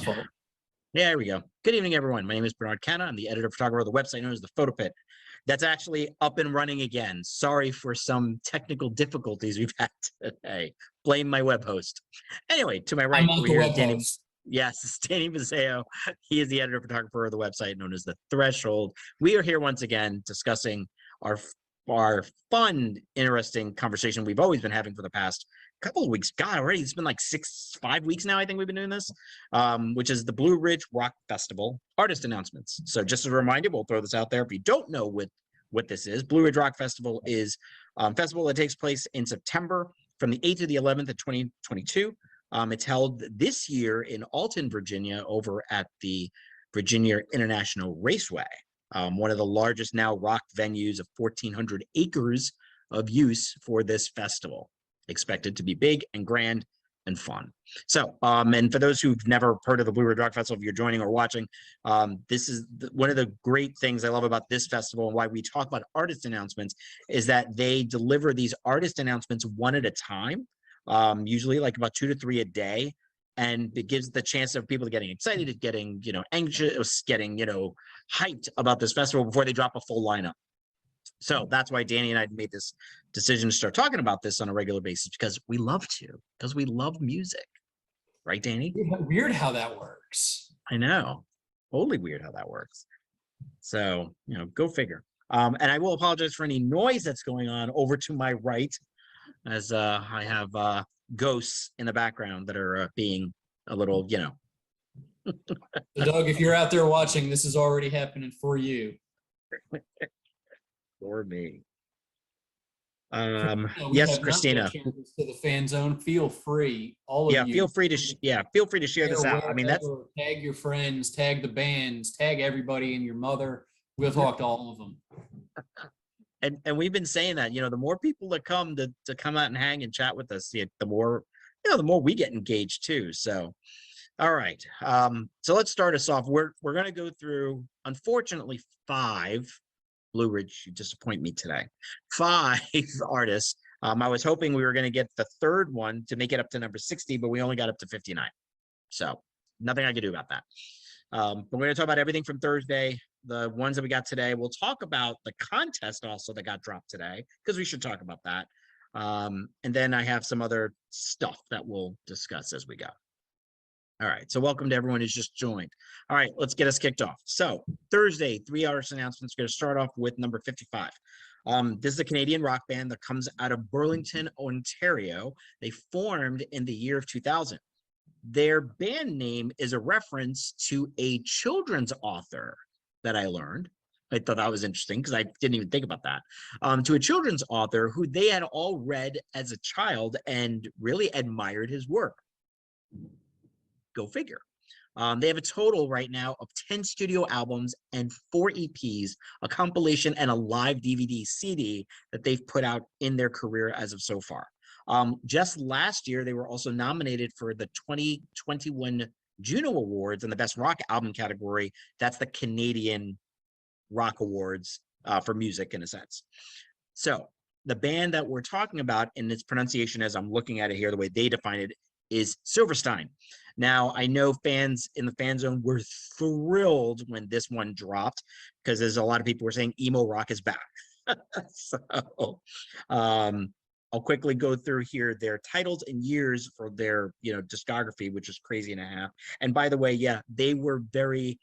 Wonderful. There we go. Good evening, everyone. My name is Bernard Cana. I'm the editor-photographer of the website known as The Photo Pit. That's actually up and running again. Sorry for some technical difficulties we've had today. Blame my web host. Anyway, to my right, I'm not the we're web Danny. host. Yes, it's Danny Mazzeo. He is the editor-photographer of the website known as The Threshold. We are here once again discussing our fun, interesting conversation we've always been having for the past couple of weeks. God, already it's been like 5 weeks now. I think we've been doing this, which is the Blue Ridge Rock Festival artist announcements. So just as a reminder, we'll throw this out there. If you don't know what this is, Blue Ridge Rock Festival is a festival that takes place in September from the 8th to the 11th of 2022. It's held this year in Alton, Virginia, over at the Virginia International Raceway. One of the largest now rock venues of 1,400 acres of use for this festival. Expected to be big and grand and fun. So, and for those who've never heard of the Blue Ridge Rock Festival, if you're joining or watching, this is one of the great things I love about this festival and why we talk about artist announcements is that they deliver these artist announcements one at a time, usually like about 2 to 3 a day. And it gives the chance of people getting excited, getting, anxious, getting, hyped about this festival before they drop a full lineup. So that's why Danny and I made this decision to start talking about this on a regular basis because we love music. Right, Danny? Weird how that works. I know. Totally weird how that works. So, go figure. And I will apologize for any noise that's going on over to my right as I have ghosts in the background that are being a little, So Doug, if you're out there watching, this is already happening for you. For me. We Yes, have Christina. not shared this to the fan zone. Feel free, all of you. Feel free to share this out. I mean, that's tag your friends, tag the bands, tag everybody and your mother. We'll talk to all of them. And we've been saying that, the more people that come to come out and hang and chat with us, the more, the more we get engaged too. So, all right. So let's start us off. We're going to go through, unfortunately, 5. Blue Ridge, you disappoint me today. 5 artists. I was hoping we were going to get the third one to make it up to number 60, but we only got up to 59. So nothing I could do about that. But we're going to talk about everything from Thursday, the ones that we got today. We'll talk about the contest also that got dropped today, because we should talk about that. And then I have some other stuff that we'll discuss as we go. All right, so welcome to everyone who's just joined. All right, let's get us kicked off. So Thursday, 3 artist announcements. Going to start off with number 55. This is a Canadian rock band that comes out of Burlington, Ontario. They formed in the year of 2000. Their band name is a reference to a children's author that I learned. I thought that was interesting because I didn't even think about that. To a children's author who they had all read as a child and really admired his work. Go figure. They have a total right now of 10 studio albums and 4 EPs, a compilation and a live DVD CD that they've put out in their career as of so far. Just last year, they were also nominated for the 2021 Juno Awards in the Best Rock Album category. That's the Canadian Rock Awards for music in a sense. So the band that we're talking about in its pronunciation, as I'm looking at it here, the way they define it, is Silverstein. Now, I know fans in the fan zone were thrilled when this one dropped because there's a lot of people who are saying emo rock is back. So I'll quickly go through here their titles and years for their discography, which is crazy and a half. And by the way, yeah, they were very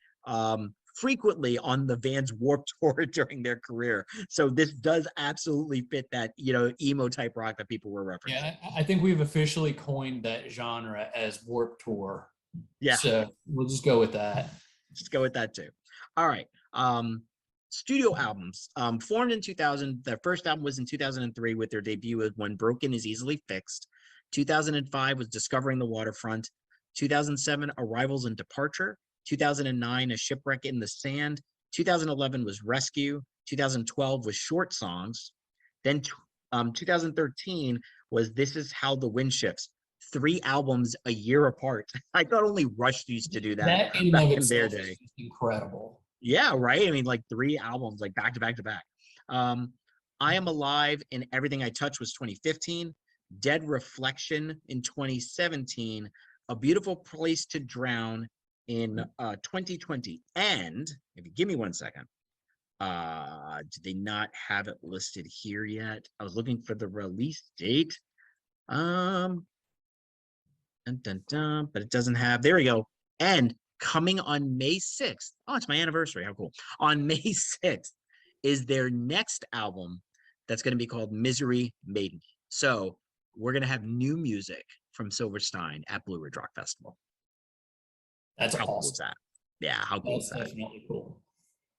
frequently on the Vans Warped Tour during their career. So this does absolutely fit that, emo type rock that people were referencing. Yeah, I think we've officially coined that genre as Warped Tour. Yeah. So we'll just go with that. Just go with that too. All right. Studio albums. Formed in 2000. Their first album was in 2003 with their debut as When Broken Is Easily Fixed. 2005 was Discovering the Waterfront. 2007, Arrivals and Departure. 2009, A Shipwreck in the Sand. 2011 was Rescue. 2012 was Short Songs. Then 2013 was This Is How the Wind Shifts. 3 albums a year apart. I thought only Rush used to do that in back and in of their itself day. is incredible. Yeah, right. I mean, like 3 albums, like back to back to back. I Am Alive and Everything I Touch was 2015. Dead Reflection in 2017. A Beautiful Place to Drown in 2020. And if you give me 1 second, did they not have it listed here yet? I was looking for the release date. Dun, dun, dun, but it doesn't have. There we go. And coming on May 6th. Oh, it's my anniversary. How cool. On May 6th is their next album that's going to be called Misery Made Me. So we're going to have new music from Silverstein at Blue Ridge Rock Festival. That's How cool awesome. is that? Yeah, how cool That's is that? definitely cool.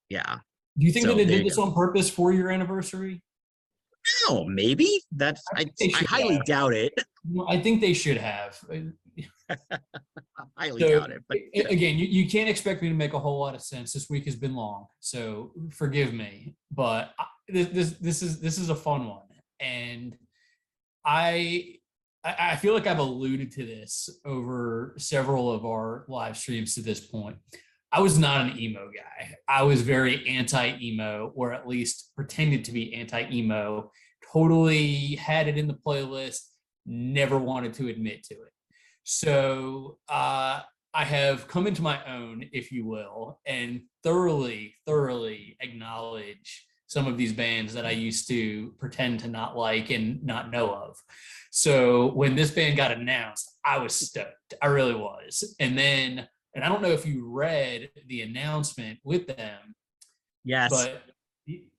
Yeah. Do you think So that they there did you this go. on purpose for your anniversary? Oh, maybe that's I I, think they I should highly have. doubt it. I think they should have. I highly So doubt it, but again, you can't expect me to make a whole lot of sense. This week has been long, so forgive me. But this is a fun one, and I feel like I've alluded to this over several of our live streams to this point. I was not an emo guy. I was very anti-emo, or at least pretended to be anti-emo. Totally had it in the playlist, never wanted to admit to it. So I have come into my own, if you will, and thoroughly acknowledge some of these bands that I used to pretend to not like and not know of. So when this band got announced, I was stoked. I really was. And I don't know if you read the announcement with them, yes. but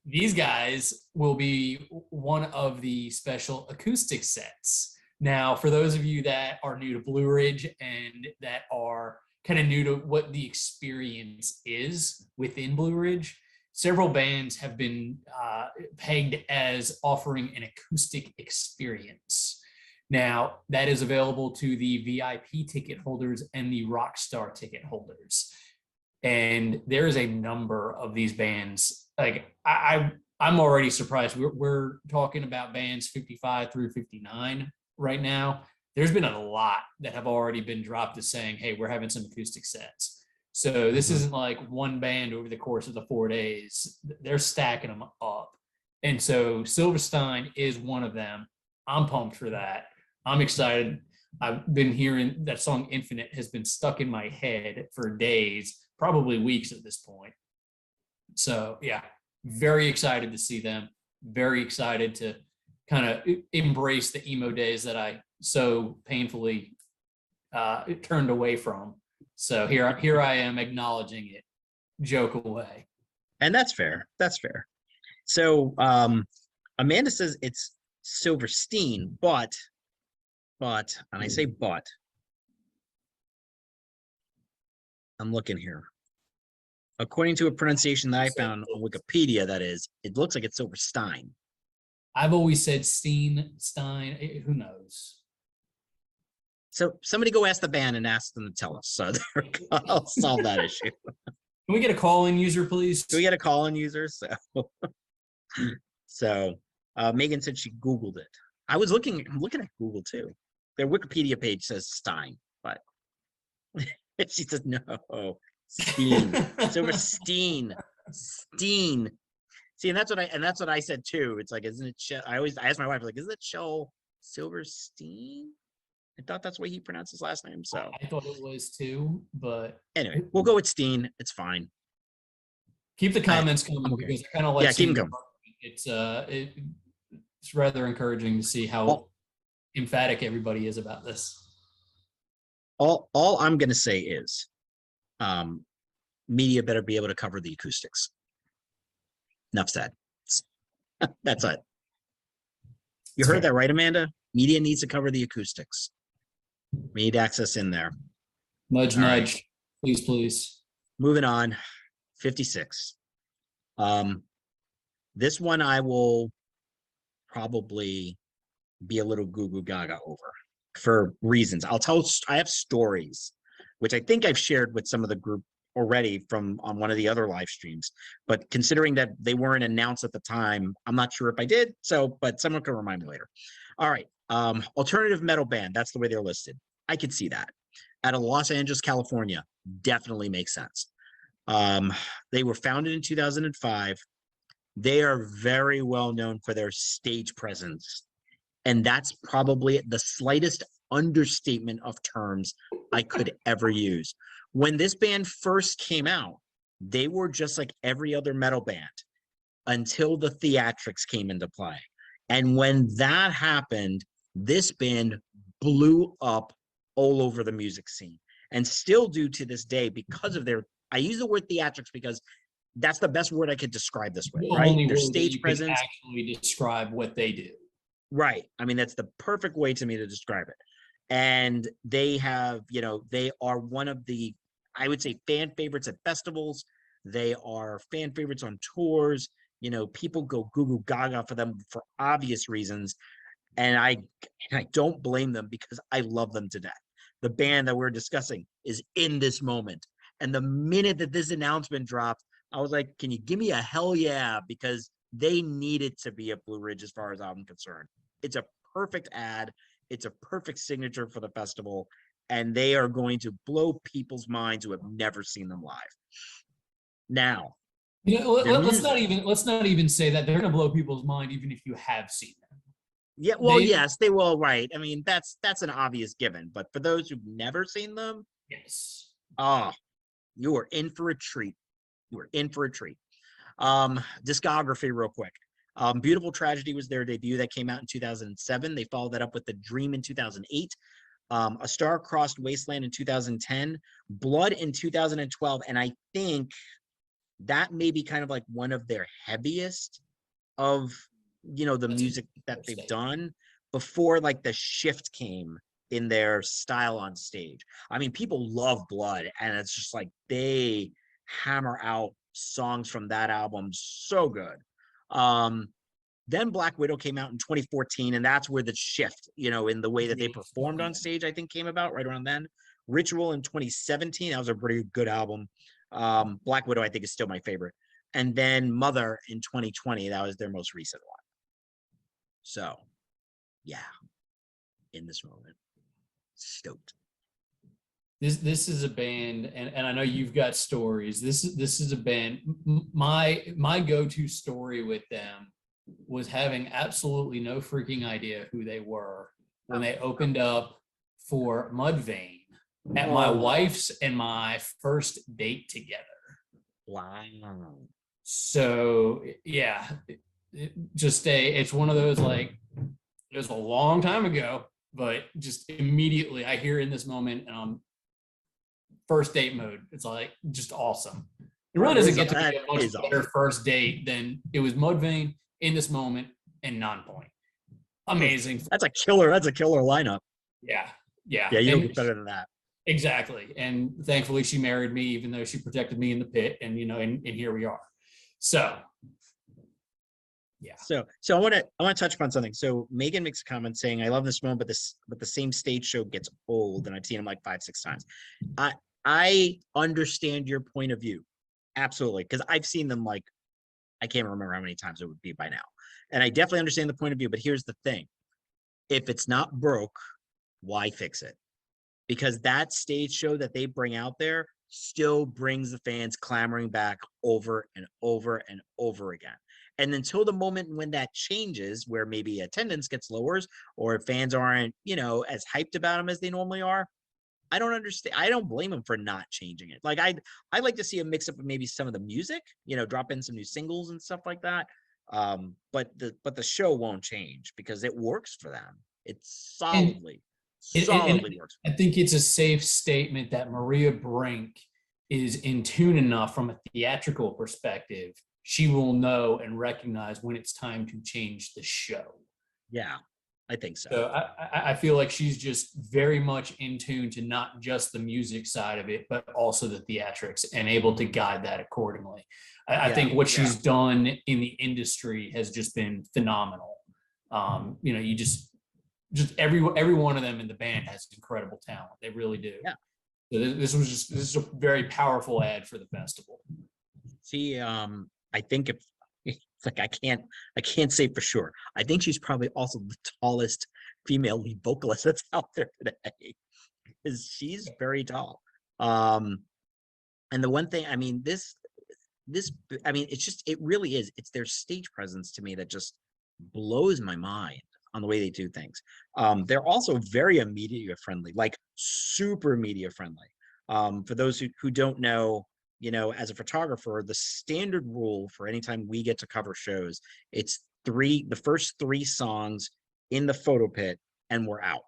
these guys will be one of the special acoustic sets. Now, for those of you that are new to Blue Ridge and that are kind of new to what the experience is within Blue Ridge, several bands have been pegged as offering an acoustic experience. Now, that is available to the VIP ticket holders and the Rockstar ticket holders. And there is a number of these bands. Like I'm already surprised. We're talking about bands 55 through 59 right now. There's been a lot that have already been dropped as saying, hey, we're having some acoustic sets. So this isn't like one band over the course of the 4 days. They're stacking them up. And so Silverstein is one of them. I'm pumped for that. I'm excited. I've been hearing that song Infinite has been stuck in my head for days, probably weeks at this point. So yeah, very excited to see them. Very excited to kind of embrace the emo days that I so painfully turned away from. So here I am acknowledging it. Joke away. And that's fair. That's fair. So Amanda says it's Silverstein, but, and I say but, I'm looking here. According to a pronunciation that I found on Wikipedia, that is, it looks like it's Silverstein. I've always said Stein. Who knows? So somebody go ask the band and ask them to tell us. So I'll solve that issue. Can we get a call-in user, please? Do we get a call-in user? So Megan said she Googled it. I'm looking at Google too. Their Wikipedia page says Stein, but she says no. Steen. Silverstein. Steen. See, and that's what I said too. It's like, isn't it? I ask my wife, like, isn't it Shell Silverstein? I thought that's the way he pronounced his last name. So I thought it was too, but anyway, we'll go with Steen. It's fine. Keep the comments coming okay. because I kind of like keep them coming. It's rather encouraging to see how emphatic everybody is about this. All I'm gonna say is media better be able to cover the acoustics. Enough said. That's it. You heard that right, Amanda? Media needs to cover the acoustics. We need access in there. Nudge. Please, please. Moving on. 56. This one I will probably be a little goo gaga over for reasons. I have stories, which I think I've shared with some of the group already from on one of the other live streams, but considering that they weren't announced at the time, I'm not sure if I did. So, but someone can remind me later. All right. Alternative metal band. That's the way they're listed. I could see that. Out of Los Angeles, California, definitely makes sense. They were founded in 2005. They are very well known for their stage presence. And that's probably the slightest understatement of terms I could ever use. When this band first came out, they were just like every other metal band until the theatrics came into play. And when that happened, this band blew up all over the music scene and still do to this day because of their, I use the word theatrics because that's the best word I could describe this with, The right? only Their word that stage you can presence. actually describe what they do. Right. I mean, that's the perfect way to me to describe it. And they have, they are one of the, I would say, fan favorites at festivals. They are fan favorites on tours. People go goo goo gaga for them for obvious reasons. And I don't blame them because I love them to death. The band that we're discussing is in this moment. And the minute that this announcement dropped, I was like, can you give me a hell yeah? Because they needed to be at Blue Ridge as far as I'm concerned. It's a perfect ad. It's a perfect signature for the festival. And they are going to blow people's minds who have never seen them live. Now, let's not even say that they're going to blow people's mind, even if you have seen them. Yeah, well, yes, they will. Right. I mean, that's an obvious given. But for those who've never seen them, yes, you are in for a treat. You are in for a treat. Discography, real quick. Beautiful Tragedy was their debut that came out in 2007. They followed that up with The Dream in 2008. A Star-Crossed Wasteland in 2010, Blood in 2012, and I think that may be kind of like one of their heaviest of the music that they've done before like the shift came in their style on stage. I mean, people love Blood, and it's just like they hammer out songs from that album so good. Then Black Widow came out in 2014, and that's where the shift, in the way that they performed on stage, I think came about right around then. Ritual in 2017, that was a pretty good album. Black Widow, I think, is still my favorite. And then Mother in 2020, that was their most recent one. So, yeah, in this moment, stoked. This is a band, and I know you've got stories. This is a band. My go-to story with them was having absolutely no freaking idea who they were when they opened up for Mudvayne at my wife's and my first date together. Wow. So yeah, it's one of those, like, it was a long time ago, but just immediately I hear in this moment and I'm first date mode. It's like just awesome. It really doesn't get to be a much better first date than it was Mudvayne, In This Moment, and Nonpoint. Amazing. That's a killer lineup. Yeah. Yeah, you don't get better than that. Exactly. And thankfully she married me, even though she protected me in the pit, and and here we are. So yeah. So I want to touch upon something. So Megan makes a comment saying, "I love this moment, but the same stage show gets old, and I've seen them like 5-6 times." I understand your point of view, absolutely, because I've seen them like I can't remember how many times it would be by now, and I definitely understand the point of view. But here's the thing: if it's not broke, why fix it? Because that stage show that they bring out there still brings the fans clamoring back over and over and over again. And until the moment when that changes, where maybe attendance gets lower or fans aren't, as hyped about them as they normally are, I don't understand. I don't blame them for not changing it. Like I'd like to see a mix up of maybe some of the music, drop in some new singles and stuff like that. But the show won't change because it works for them. It's solidly works. I think it's a safe statement that Maria Brink is in tune enough from a theatrical perspective. She will know and recognize when it's time to change the show. Yeah, I think so. So I feel like she's just very much in tune to not just the music side of it, but also the theatrics, and able to guide that accordingly. I think what she's done in the industry has just been phenomenal. You just every one of them in the band has incredible talent. They really do. Yeah. So this is a very powerful ad for the festival. See, I think if it's like I can't say for sure. I think she's probably also the tallest female lead vocalist that's out there today, because she's very tall. And the one thing, I mean, it really is. It's their stage presence to me that just blows my mind. on the way they do things. They're also very media friendly, like super media friendly. For those who don't know, as a photographer, the standard rule for anytime we get to cover shows, it's the first 3 songs in the photo pit, and we're out.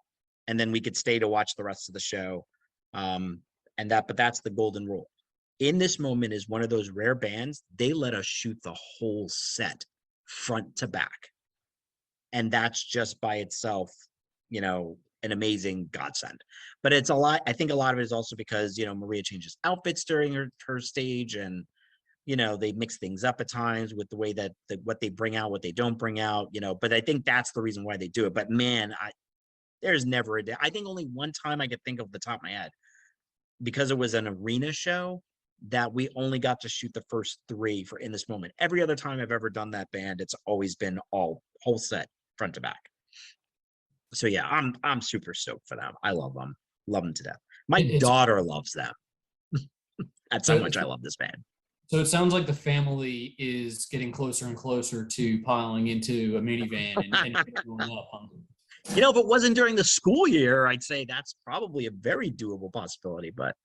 And then we could stay to watch the rest of the show. But that's the golden rule. In this moment is one of those rare bands, they let us shoot the whole set front to back. And that's just by itself, an amazing godsend. But it's a lot. I think a lot of it is also because, Maria changes outfits during her stage, and, they mix things up at times with the way that what they bring out, what they don't bring out, but I think that's the reason why they do it. But man, there's never a day. I think only one time I could think of the top of my head, because it was an arena show, that we only got to shoot the first 3 for In This Moment. Every other time I've ever done that band, it's always been whole set front to back. So yeah, I'm super stoked for them. I love them to death. My daughter loves them. That's how much I love this band. So it sounds like the family is getting closer and closer to piling into a minivan and going up. If it wasn't during the school year, I'd say that's probably a very doable possibility, but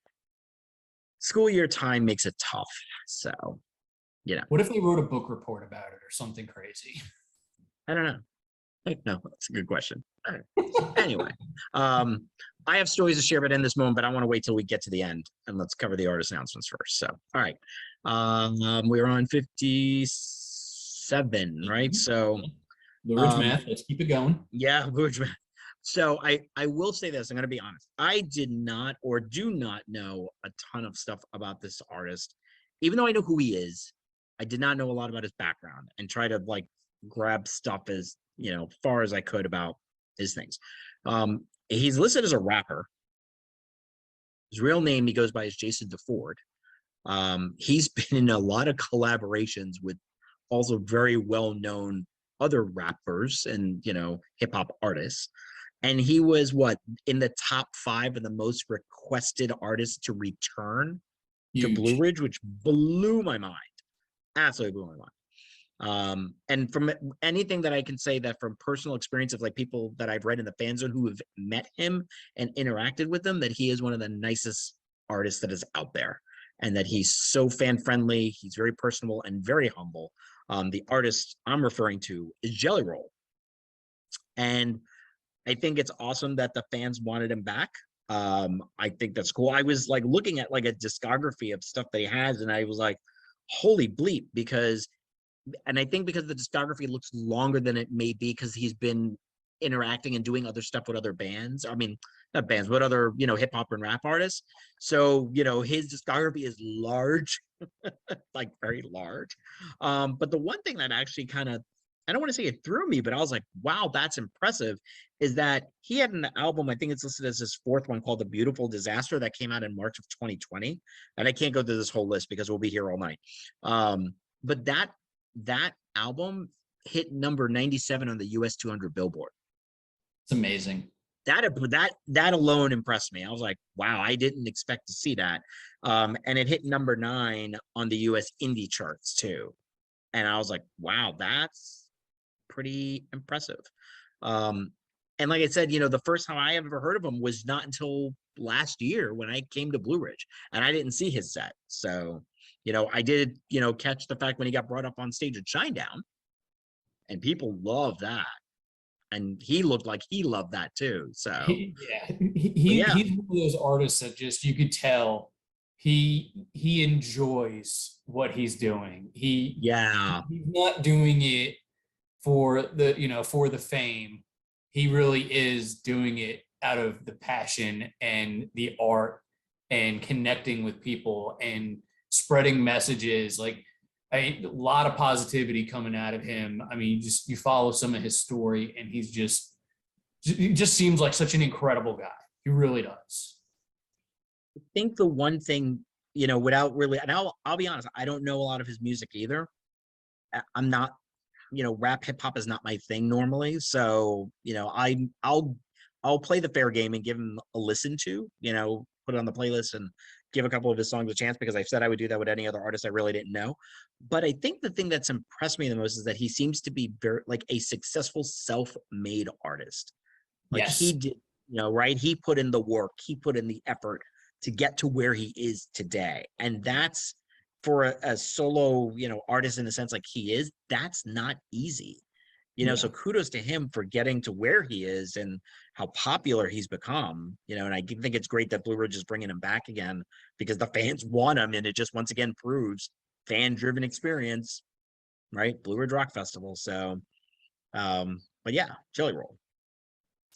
school year time makes it tough. So, What if they wrote a book report about it or something crazy? I don't know. No, that's a good question. Anyway, I have stories to share about In This Moment, but I want to wait till we get to the end, and let's cover the artist announcements first. So, all right. We're on 57, right? So Blue Ridge math. Let's keep it going. Yeah, Blue Ridge math. So I will say this. I'm going to be honest. I did not or do not know a ton of stuff about this artist, even though I know who he is. I did not know a lot about his background, and try to grab stuff as far as I could about his things. He's listed as a rapper. His real name, he goes by, is Jason DeFord. He's been in a lot of collaborations with also very well-known other rappers and hip-hop artists. And he was in the top 5 of the most requested artists to return to Blue Ridge, which blew my mind. Absolutely blew my mind. And from anything that I can say, that from personal experience of people that I've read in the fan zone who have met him and interacted with him, that he is one of the nicest artists that is out there, and that he's so fan friendly. He's very personable and very humble. The artist I'm referring to is Jelly Roll, and I think it's awesome that the fans wanted him back. I think that's cool. I was looking at a discography of stuff that he has, and I was like, holy bleep, and I think because the discography looks longer than it may be, because he's been interacting and doing other stuff with other bands. I mean, not bands, but other, hip hop and rap artists. So, his discography is large, very large. But the one thing that actually kind of, I don't want to say it threw me, but I was like, wow, that's impressive, is that he had an album, I think it's listed as his 4th one, called The Beautiful Disaster, that came out in March of 2020. And I can't go through this whole list because we'll be here all night. But that album hit number 97 on the US 200 Billboard. It's amazing. That alone impressed me. I was like, wow, I didn't expect to see that. And it hit number 9 on the US indie charts too. And I was like, wow, that's pretty impressive. And like I said, the first time I ever heard of him was not until last year when I came to Blue Ridge, and I didn't see his set. So I did, catch the fact when he got brought up on stage at Shinedown, and people loved that. And he looked like he loved that too. So he's one of those artists that just, you could tell he enjoys what he's doing. He's not doing it for the fame. He really is doing it out of the passion and the art and connecting with people and spreading messages. A lot of positivity coming out of him. I mean, you follow some of his story, and he just seems like such an incredible guy. He really does. I think the one thing, without really, and I'll be honest, I don't know a lot of his music either. I'm not, rap hip hop is not my thing normally. So, I'll play the fair game and give him a listen to, put it on the playlist and give a couple of his songs a chance, because I said I would do that with any other artist I really didn't know. But I think the thing that's impressed me the most is that he seems to be very like a successful self-made artist. Like he Yes. did, right? He put in the work, he put in the effort to get to where he is today. And that's for a solo, artist in a sense like he is, that's not easy. So Yeah. kudos to him for getting to where he is and how popular he's become, and I think it's great that Blue Ridge is bringing him back again because the fans want him, and it just once again proves fan-driven experience, right? Blue Ridge Rock Festival. So, but yeah, Jelly Roll.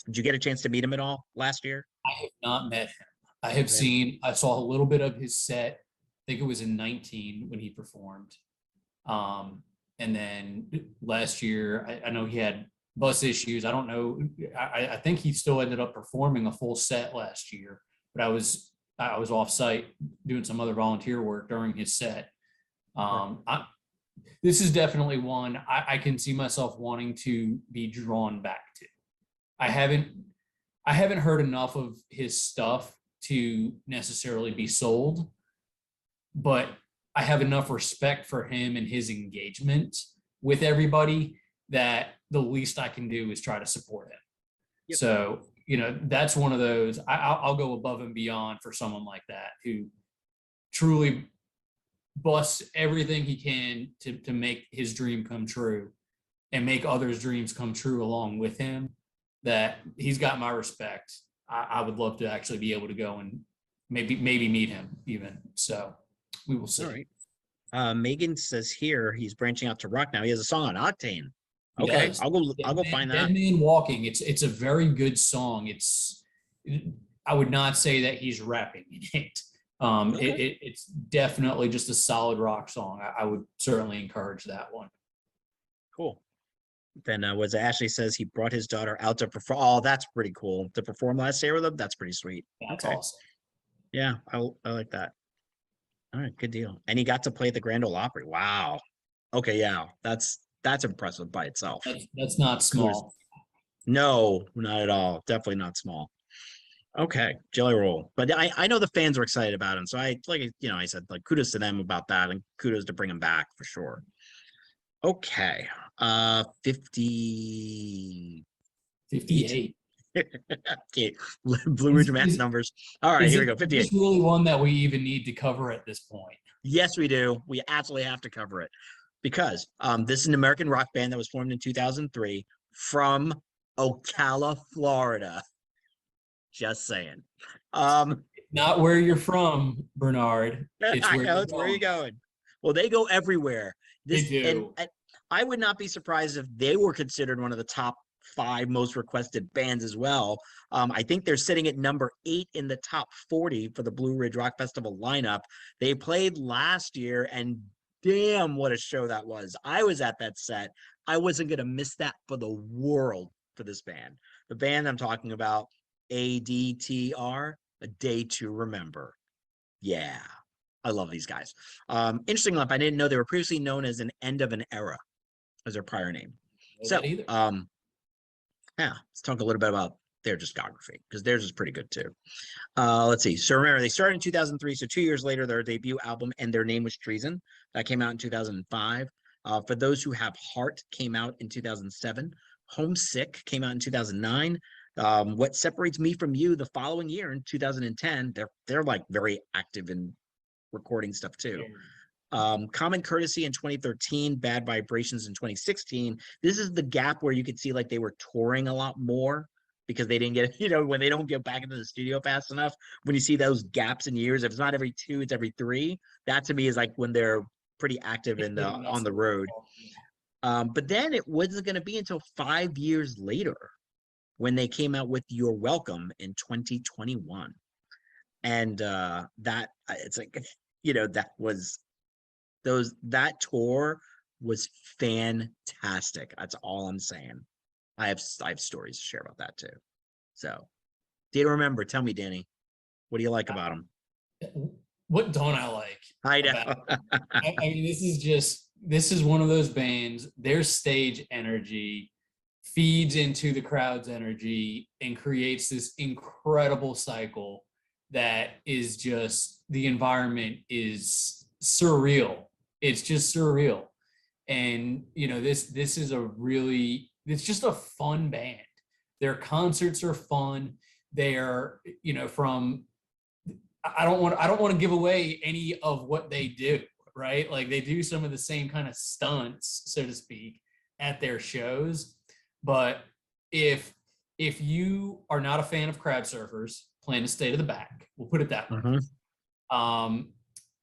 Did you get a chance to meet him at all last year? I have not met him. I saw a little bit of his set. I think it was in 19 when he performed. And then last year, I know he had bus issues. I don't know. I think he still ended up performing a full set last year, but I was off site doing some other volunteer work during his set. This is definitely one I can see myself wanting to be drawn back to. I haven't heard enough of his stuff to necessarily be sold, but I have enough respect for him and his engagement with everybody that the least I can do is try to support him. Yep. So, that's one of those, I'll go above and beyond for someone like that who truly busts everything he can to make his dream come true and make others' dreams come true along with him. That he's got my respect. I would love to actually be able to go and maybe meet him even. So we will see. All right. Megan says here he's branching out to rock now. He has a song on Octane. Okay, I'll go find that. Dead Man Walking. It's a very good song. I would not say that he's rapping in it. Okay. It's definitely just a solid rock song. I would certainly encourage that one. Cool. Then was Ashley says he brought his daughter out to perform. Oh, that's pretty cool. To perform last year with them. That's pretty sweet. That's awesome. Yeah, I like that. All right, good deal. And he got to play at the Grand Ole Opry. Wow. Okay, yeah, that's impressive by itself. That's not small. No, not at all. Definitely not small. Okay, Jelly Roll. But I know the fans were excited about him, so I said like kudos to them about that, and kudos to bring him back for sure. Okay, 58. Okay, Blue Ridge math numbers. All right, here we go. 58. Is this really one that we even need to cover at this point? Yes, we do. We absolutely have to cover it because this is an American rock band that was formed in 2003 from Ocala, Florida. Just saying. Not where you're from, Bernard. It's where you're going. Well, they go everywhere. They do. And I would not be surprised if they were considered one of the top 5 most requested bands as well. I think they're sitting at number 8 in the top 40 for the Blue Ridge Rock Festival lineup. They played last year, and damn, what a show that was. I was at that set. I wasn't going to miss that for the world for this band. The band I'm talking about, ADTR, A Day to Remember. Yeah, I love these guys. Interesting enough, I didn't know they were previously known as an End of an Era as their prior name. So, yeah, let's talk a little bit about their discography because theirs is pretty good too. Let's see. So remember, they started in 2003. So 2 years later, their debut album And Their Name Was Treason that came out in 2005. For Those Who Have Heart came out in 2007. Homesick came out in 2009. What Separates Me From You the following year in 2010. They're like very active in recording stuff too. Common Courtesy in 2013, Bad Vibrations in 2016. This is the gap where you could see like they were touring a lot more because they didn't get, when they don't get back into the studio fast enough, when you see those gaps in years, if it's not every 2, it's every 3. That to me is like when they're pretty active on the road. But then it wasn't going to be until 5 years later when they came out with You're Welcome in 2021. And that it's like, that tour was fantastic. That's all I'm saying. I have stories to share about that too. So, Day to Remember. Tell me, Danny, what do you like about them? What don't I like? I know. I mean, this is one of those bands. Their stage energy feeds into the crowd's energy and creates this incredible cycle that is just, the environment is surreal. It's just surreal. And this is a really, it's just a fun band. Their concerts are fun. They are, from, I don't want to give away any of what they do, right? Like they do some of the same kind of stunts, so to speak, at their shows. But if you are not a fan of crowd surfers, plan to stay to the back. We'll put it that way.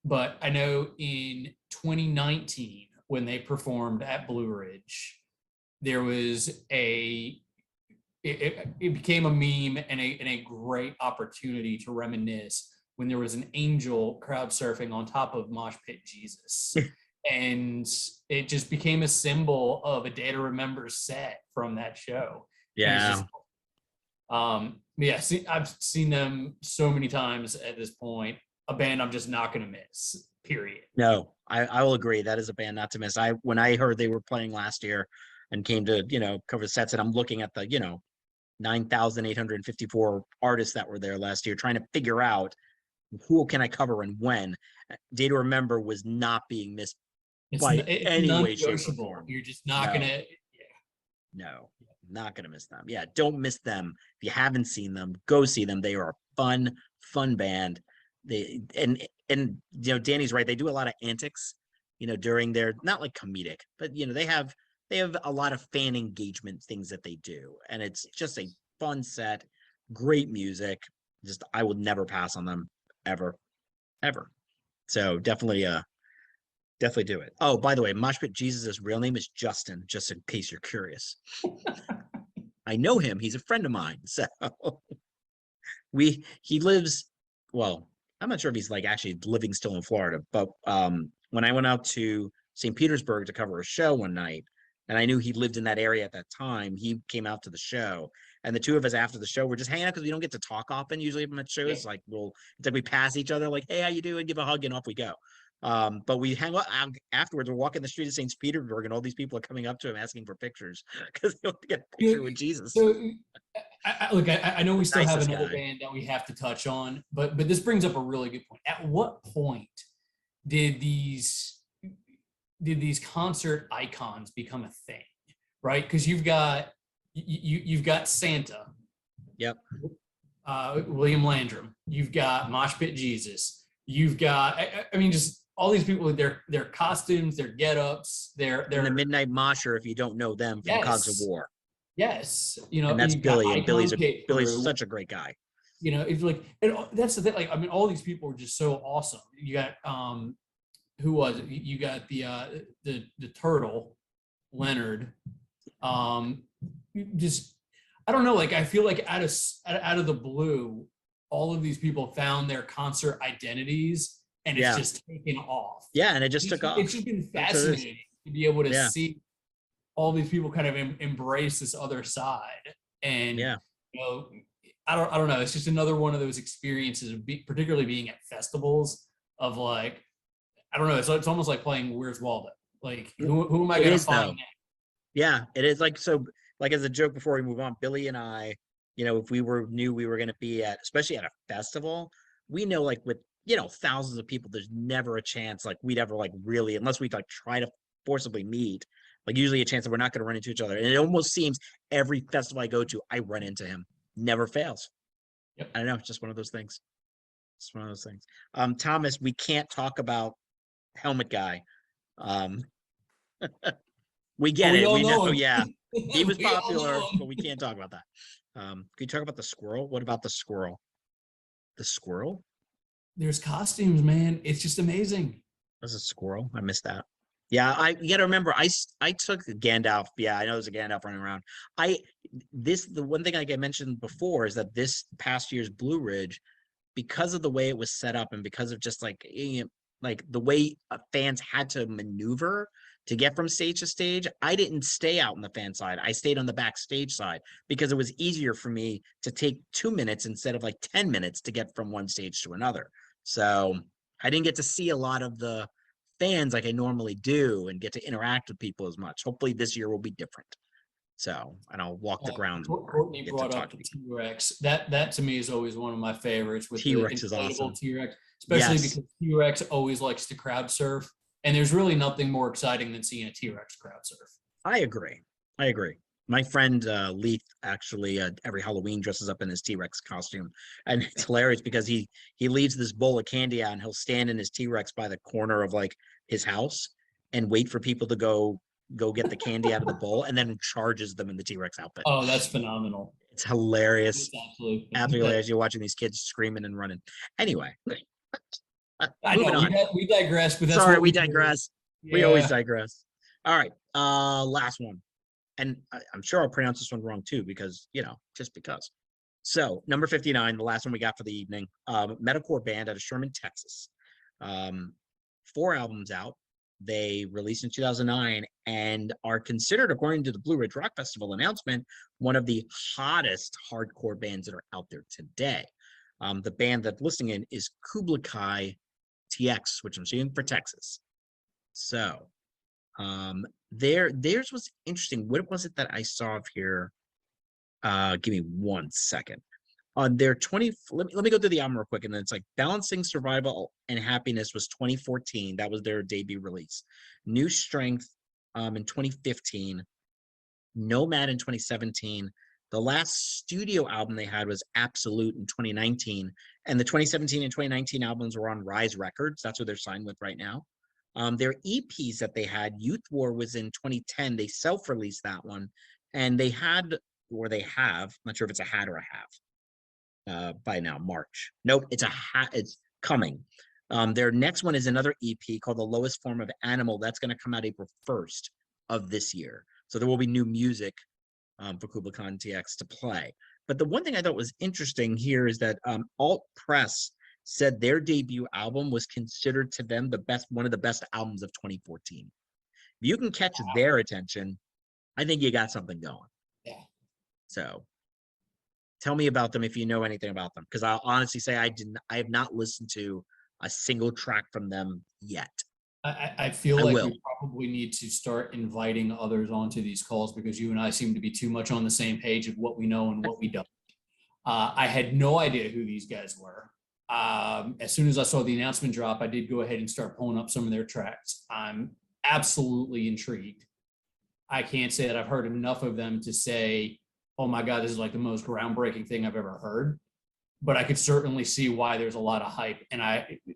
But I know in 2019, when they performed at Blue Ridge, there was it became a meme and a great opportunity to reminisce when there was an angel crowd surfing on top of Mosh Pit Jesus. And it just became a symbol of a Day to Remember set from that show. Yeah. I've seen them so many times at this point. A band I'm just not going to miss, period. No, I will agree. That is a band not to miss. When I heard they were playing last year and came to, cover the sets, and I'm looking at the, 9,854 artists that were there last year, trying to figure out who can I cover and when. Day to Remember was not being missed by any way, shape, or form. You're just not gonna. No, not gonna miss them. Yeah, don't miss them. If you haven't seen them, go see them. They are a fun band. They and Danny's right. They do a lot of antics, during their, not like comedic, but they have a lot of fan engagement things that they do, and it's just a fun set, great music. Just I would never pass on them ever. So definitely do it. Oh, by the way, Mosh Pit Jesus' real name is Justin, just in case you're curious. I know him. He's a friend of mine. So he lives, well, I'm not sure if he's like actually living still in Florida, but when I went out to St. Petersburg to cover a show one night, and I knew he lived in that area at that time, he came out to the show, and the two of us after the show were just hanging out because we don't get to talk often usually at shows. Like it's like we pass each other like, hey, how you doing? Give a hug and off we go. But we hang out afterwards. We're walking the street of St. Petersburg, and all these people are coming up to him asking for pictures because they want to get a picture with Jesus. So, I know we still have another band that we have to touch on, but this brings up a really good point. At what point did these concert icons become a thing, right? Because you've got Santa, yep, William Landrum, you've got Mosh Pit Jesus, you've got just all these people with their costumes, their get-ups, they're the Midnight Mosher, if you don't know them from Cogs of War. Yes, and that's Billy, and Billy's such a great guy. It's like, and that's the thing. Like, all these people were just so awesome. You got who was it? You got the turtle, Leonard. Just, I don't know. Like, I feel like out of the blue, all of these people found their concert identities, and it's just taken off. Yeah, and it just took off. It's just been fascinating to be able to see all these people kind of embrace this other side. And I don't know. It's just another one of those experiences, particularly being at festivals, of like, I don't know. It's almost like playing Where's Waldo. Like, who am I going to find next? Yeah, it is. Like, so, like, as a joke before we move on, Billy and I, if we knew we were going to be especially at a festival, we know, like, with thousands of people, there's never a chance like we'd ever like really, unless we like try to forcibly meet, like usually a chance that we're not going to run into each other. And it almost seems every festival I go to, I run into him. Never fails. Yep. I don't know. It's just one of those things. It's one of those things. Thomas, we can't talk about Helmet Guy. We get it. We know. Yeah. He was popular, but we can't talk about that. Can you talk about the squirrel? What about the squirrel? The squirrel? There's costumes, man. It's just amazing. There's a squirrel. I missed that. Yeah, you got to remember, I took Gandalf. Yeah, I know there's a Gandalf running around. The one thing I mentioned before is that this past year's Blue Ridge, because of the way it was set up and because of just like the way fans had to maneuver to get from stage to stage, I didn't stay out on the fan side. I stayed on the backstage side because it was easier for me to take 2 minutes instead of like 10 minutes to get from one stage to another. So I didn't get to see a lot of the fans like I normally do and get to interact with people as much. Hopefully this year will be different. So, and I'll walk the grounds more. Courtney Get to brought talk up to the people. T-Rex. That to me is always one of my favorites with the T-Rex is awesome. inflatable T-Rex, especially Yes. because T-Rex always likes to crowd surf, and there's really nothing more exciting than seeing a T-Rex crowd surf. I agree. My friend Leith actually every Halloween dresses up in his T-Rex costume, and it's hilarious because he leaves this bowl of candy out, and he'll stand in his T-Rex by the corner of like his house and wait for people to go get the candy out of the bowl, and then charges them in the T-Rex outfit. Oh, that's phenomenal. It's hilarious. It's absolutely Hilarious. You're watching these kids screaming and running. Anyway, I moving know on. we digress, but that's Sorry, what we do. digress. Yeah. We always digress. All right, last one. And I'm sure I'll pronounce this one wrong too, because, just because. So, number 59, the last one we got for the evening, metalcore band out of Sherman, Texas. 4 albums out. They released in 2009 and are considered, according to the Blue Ridge Rock Festival announcement, one of the hottest hardcore bands that are out there today. The band that's listing in is Kublai TX, which I'm seeing for Texas. So, theirs was interesting. What was it that I saw here? Give me 1 second. On their 20, let me go through the album real quick, and then it's like Balancing Survival and Happiness was 2014. That was their debut release. New Strength in 2015. Nomad in 2017. The last studio album they had was Absolute in 2019, and the 2017 and 2019 albums were on Rise Records. That's what they're signed with right now. Their EPs that they had, Youth War was in 2010. They self-released that one, and they had, or they have, I'm not sure if it's a had or a have by now, March. Nope, it's a hat. It's coming. Their next one is another EP called The Lowest Form of Animal. That's going to come out April 1st of this year. So there will be new music for Kublai Khan TX to play. But the one thing I thought was interesting here is that Alt Press said their debut album was considered to them one of the best albums of 2014. If you can catch their attention, I think you got something going. Yeah. So tell me about them if you know anything about them, because I'll honestly say I have not listened to a single track from them yet. I feel like we probably need to start inviting others onto these calls, because you and I seem to be too much on the same page of what we know and what we don't. I had no idea who these guys were. As soon as I saw the announcement drop, I did go ahead and start pulling up some of their tracks. I'm absolutely intrigued. I can't say that I've heard enough of them to say, oh my God, this is like the most groundbreaking thing I've ever heard. But I could certainly see why there's a lot of hype. And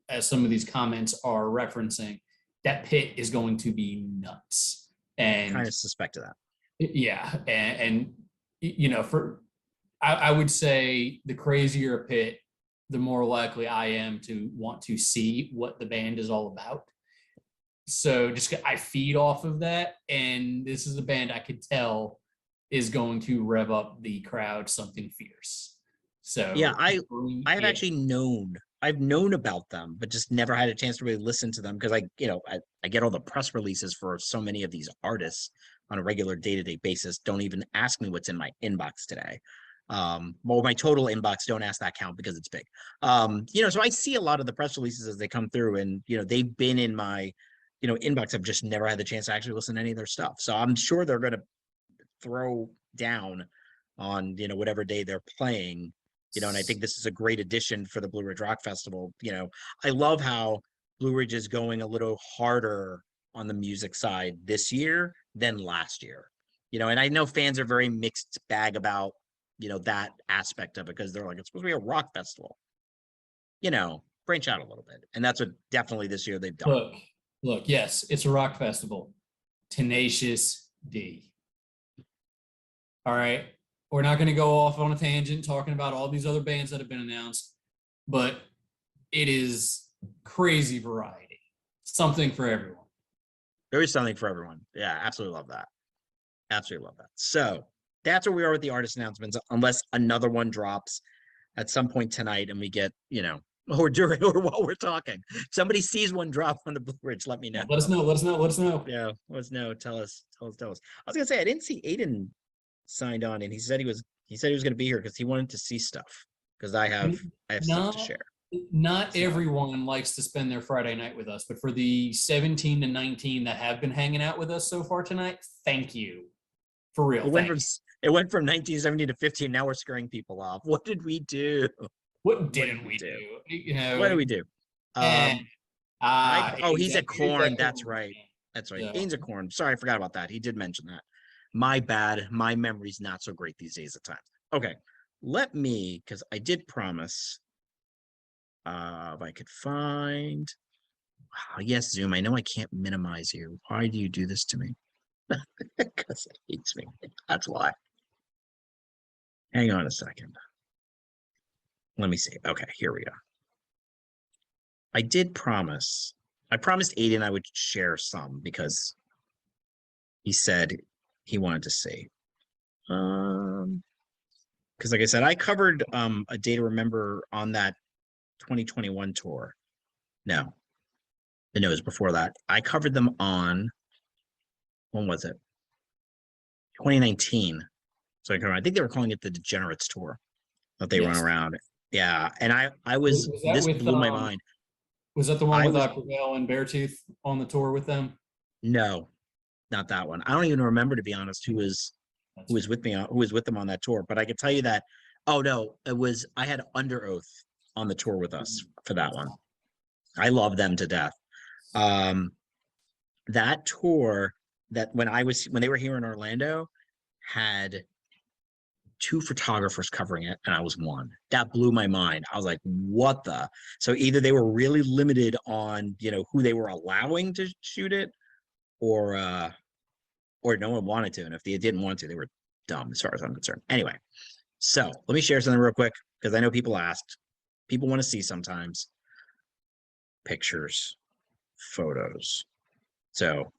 as some of these comments are referencing, that pit is going to be nuts. And I kind of suspected that. Yeah. And I would say the crazier a pit, the more likely I am to want to see what the band is all about. So I feed off of that. And this is a band I could tell is going to rev up the crowd something fierce. So yeah, I've actually known about them, but just never had a chance to really listen to them, because I get all the press releases for so many of these artists on a regular day-to-day basis. Don't even ask me what's in my inbox today. Well, my total inbox, don't ask that count because it's big. So I see a lot of the press releases as they come through, and they've been in my inbox. I've just never had the chance to actually listen to any of their stuff. So I'm sure they're going to throw down on whatever day they're playing. And I think this is a great addition for the Blue Ridge Rock Festival. I love how Blue Ridge is going a little harder on the music side this year than last year. And I know fans are very mixed bag about that aspect of it, because they're like, it's supposed to be a rock festival. Branch out a little bit. And that's what definitely this year they've done. Look, yes, it's a rock festival. Tenacious D. All right. We're not going to go off on a tangent talking about all these other bands that have been announced, but it is crazy variety. Something for everyone. There is something for everyone. Yeah, absolutely love that. Absolutely love that. So that's where we are with the artist announcements, unless another one drops at some point tonight and we get, or during or while we're talking. Somebody sees one drop on the Blue Ridge, let me know. Let us know. Yeah, let us know. Tell us. I was gonna say, I didn't see Aiden signed on, and he said he was going to be here because he wanted to see stuff, because I have stuff to share. Not everyone likes to spend their Friday night with us, but for the 17 to 19 that have been hanging out with us so far tonight, thank you. For real. It went Thank from you. it went from 1970 to 15. Now we're scaring people off. What did we do? What What did didn't we we do? do? You What did know, we do? and He's a he's corn. that That's corn. right. That's right. So Beans a corn. Sorry, I forgot about that. He did mention that. My bad. My memory's not so great these days at times. Okay. Let me, because I did promise. If I could find. Oh, yes, Zoom. I know I can't minimize you. Why do you do this to me? Because it hates me. That's why. Hang on a second. Let me see. Okay, here we go. I did promise. I promised Aiden I would share some because he said he wanted to see. Because like I said, I covered a Day to Remember on that 2021 tour. No, it was before that. I covered them on, when was it? 2019. So I think they were calling it the Degenerates tour that they run yes. around. Yeah, and I was Was that this with blew my mind. was that the one I with was I Prevail and Beartooth on the tour with them? no, not that one. I don't even remember, to be honest, who was with me who was with them on that tour. But I could tell you that. Oh no, it was I had Under Oath on the tour with us for that one. I love them to death. That tour that when they were here in Orlando had two photographers covering it, and I was one. That blew my mind. I was like, what the? So either they were really limited on, who they were allowing to shoot it, or no one wanted to. And if they didn't want to, they were dumb as far as I'm concerned. Anyway, so let me share something real quick because I know people asked. People want to see sometimes pictures, photos. So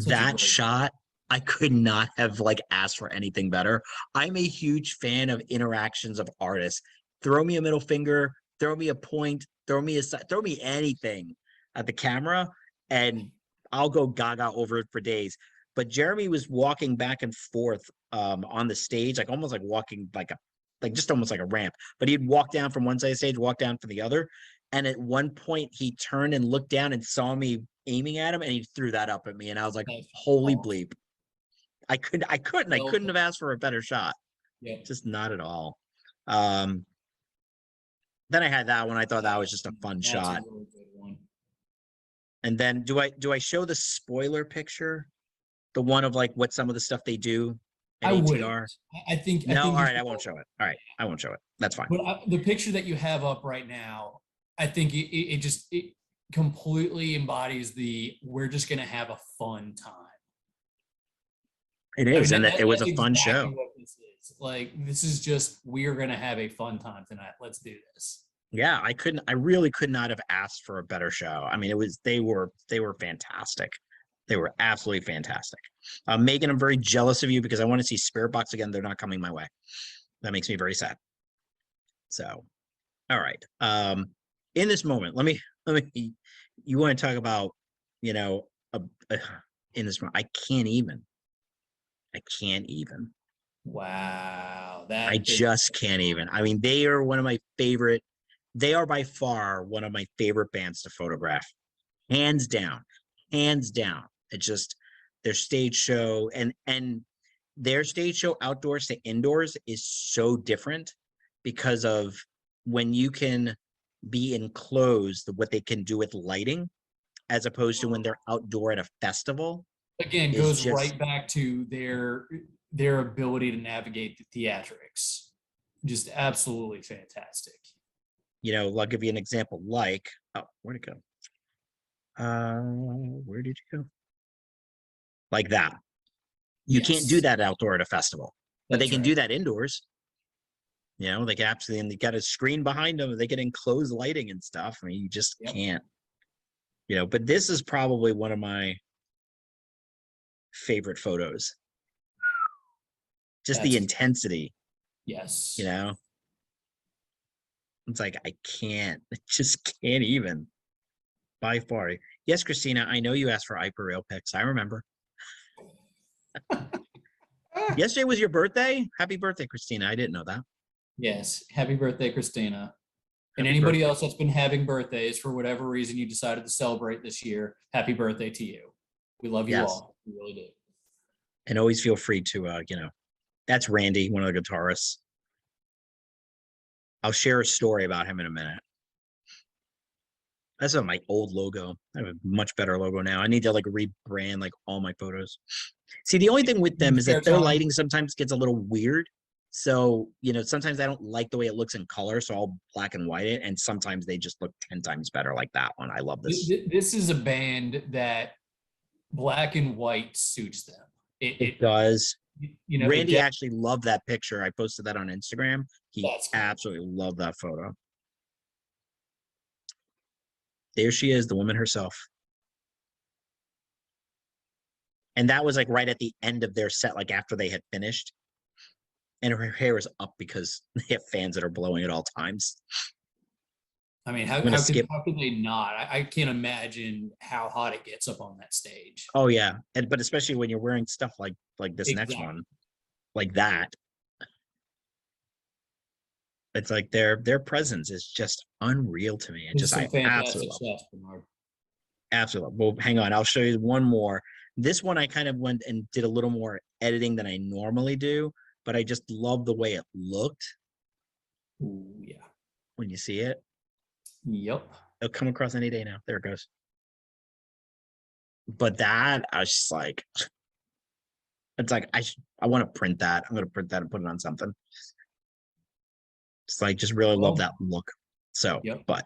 that shot, I could not have asked for anything better. I'm a huge fan of interactions of artists. Throw me a middle finger, throw me a point, throw me anything at the camera, and I'll go gaga over it for days. But Jeremy was walking back and forth on the stage, almost walking just almost like a ramp. But he'd walk down from one side of the stage, walk down to the other. And at one point he turned and looked down and saw me aiming at him, and he threw that up at me. And I was like, holy bleep. I couldn't have asked for a better shot. Yeah. Just not at all. Then I had that one. I thought that was just a fun shot. A really good one. And then do I show the spoiler picture? The one of what some of the stuff they do at ATR? I think no, all right, I won't show it. All right, I won't show it. That's fine. But the picture that you have up right now, I think it just completely embodies we're just gonna have a fun time. It is, and it was a fun show. What this is. This is just, we're gonna have a fun time tonight. Let's do this. Yeah, I really could not have asked for a better show. I mean, they were fantastic. They were absolutely fantastic. Megan, I'm very jealous of you because I want to see Spirit Box again. They're not coming my way. That makes me very sad. So, all right. In this moment, let me. You want to talk about, in this moment, I can't even. Wow, I just can't even. I mean, they are one of my favorite. They are by far one of my favorite bands to photograph, hands down. It's just their stage show and their stage show outdoors to indoors is so different because of when you can be enclosed, what they can do with lighting, as opposed to when they're outdoor at a festival. Again, goes right back to their ability to navigate the theatrics. Just absolutely fantastic. I'll give you an example. Where'd it go? Where did you go? Like that. You can't do that outdoor at a festival, but they can do that indoors. They can absolutely, and they got a screen behind them. They can enclose lighting and stuff. I mean, you just can't. But this is probably one of my favorite photos. Just the intensity. Yes. It's I just can't even. By far. Yes, Christina, I know you asked for Hyperrail pics. I remember. Yesterday was your birthday? Happy birthday, Christina. I didn't know that. Yes. Happy birthday, Christina. And anybody else that's been having birthdays for whatever reason you decided to celebrate this year, happy birthday to you. We love you all. We really do. And always feel free to, that's Randy, one of the guitarists. I'll share a story about him in a minute. That's my old logo. I have a much better logo now. I need to like rebrand like all my photos. See, the only thing with them is that their lighting sometimes gets a little weird. So, sometimes I don't like the way it looks in color, so I'll black and white it. And sometimes they just look 10 times better, like that one. I love this. This is a band that black and white suits them. It does. Randy it actually loved that picture. I posted that on Instagram. He absolutely loved that photo. There she is, the woman herself. And that was like right at the end of their set, like after they had finished. And her hair is up because they have fans that are blowing at all times. I mean, how could they not? I can't imagine how hot it gets up on that stage. Oh yeah, but especially when you're wearing stuff like this next one, like that. It's like their presence is just unreal to me. And just I absolutely love. Absolutely. Well, hang on, I'll show you one more. This one I kind of went and did a little more editing than I normally do, but I just love the way it looked. Ooh, yeah. When you see it. Yep. It'll come across any day now. There it goes. But that, I was just like, it's like, I want to print that. I'm going to print that and put it on something. It's like, just really love that look. So, but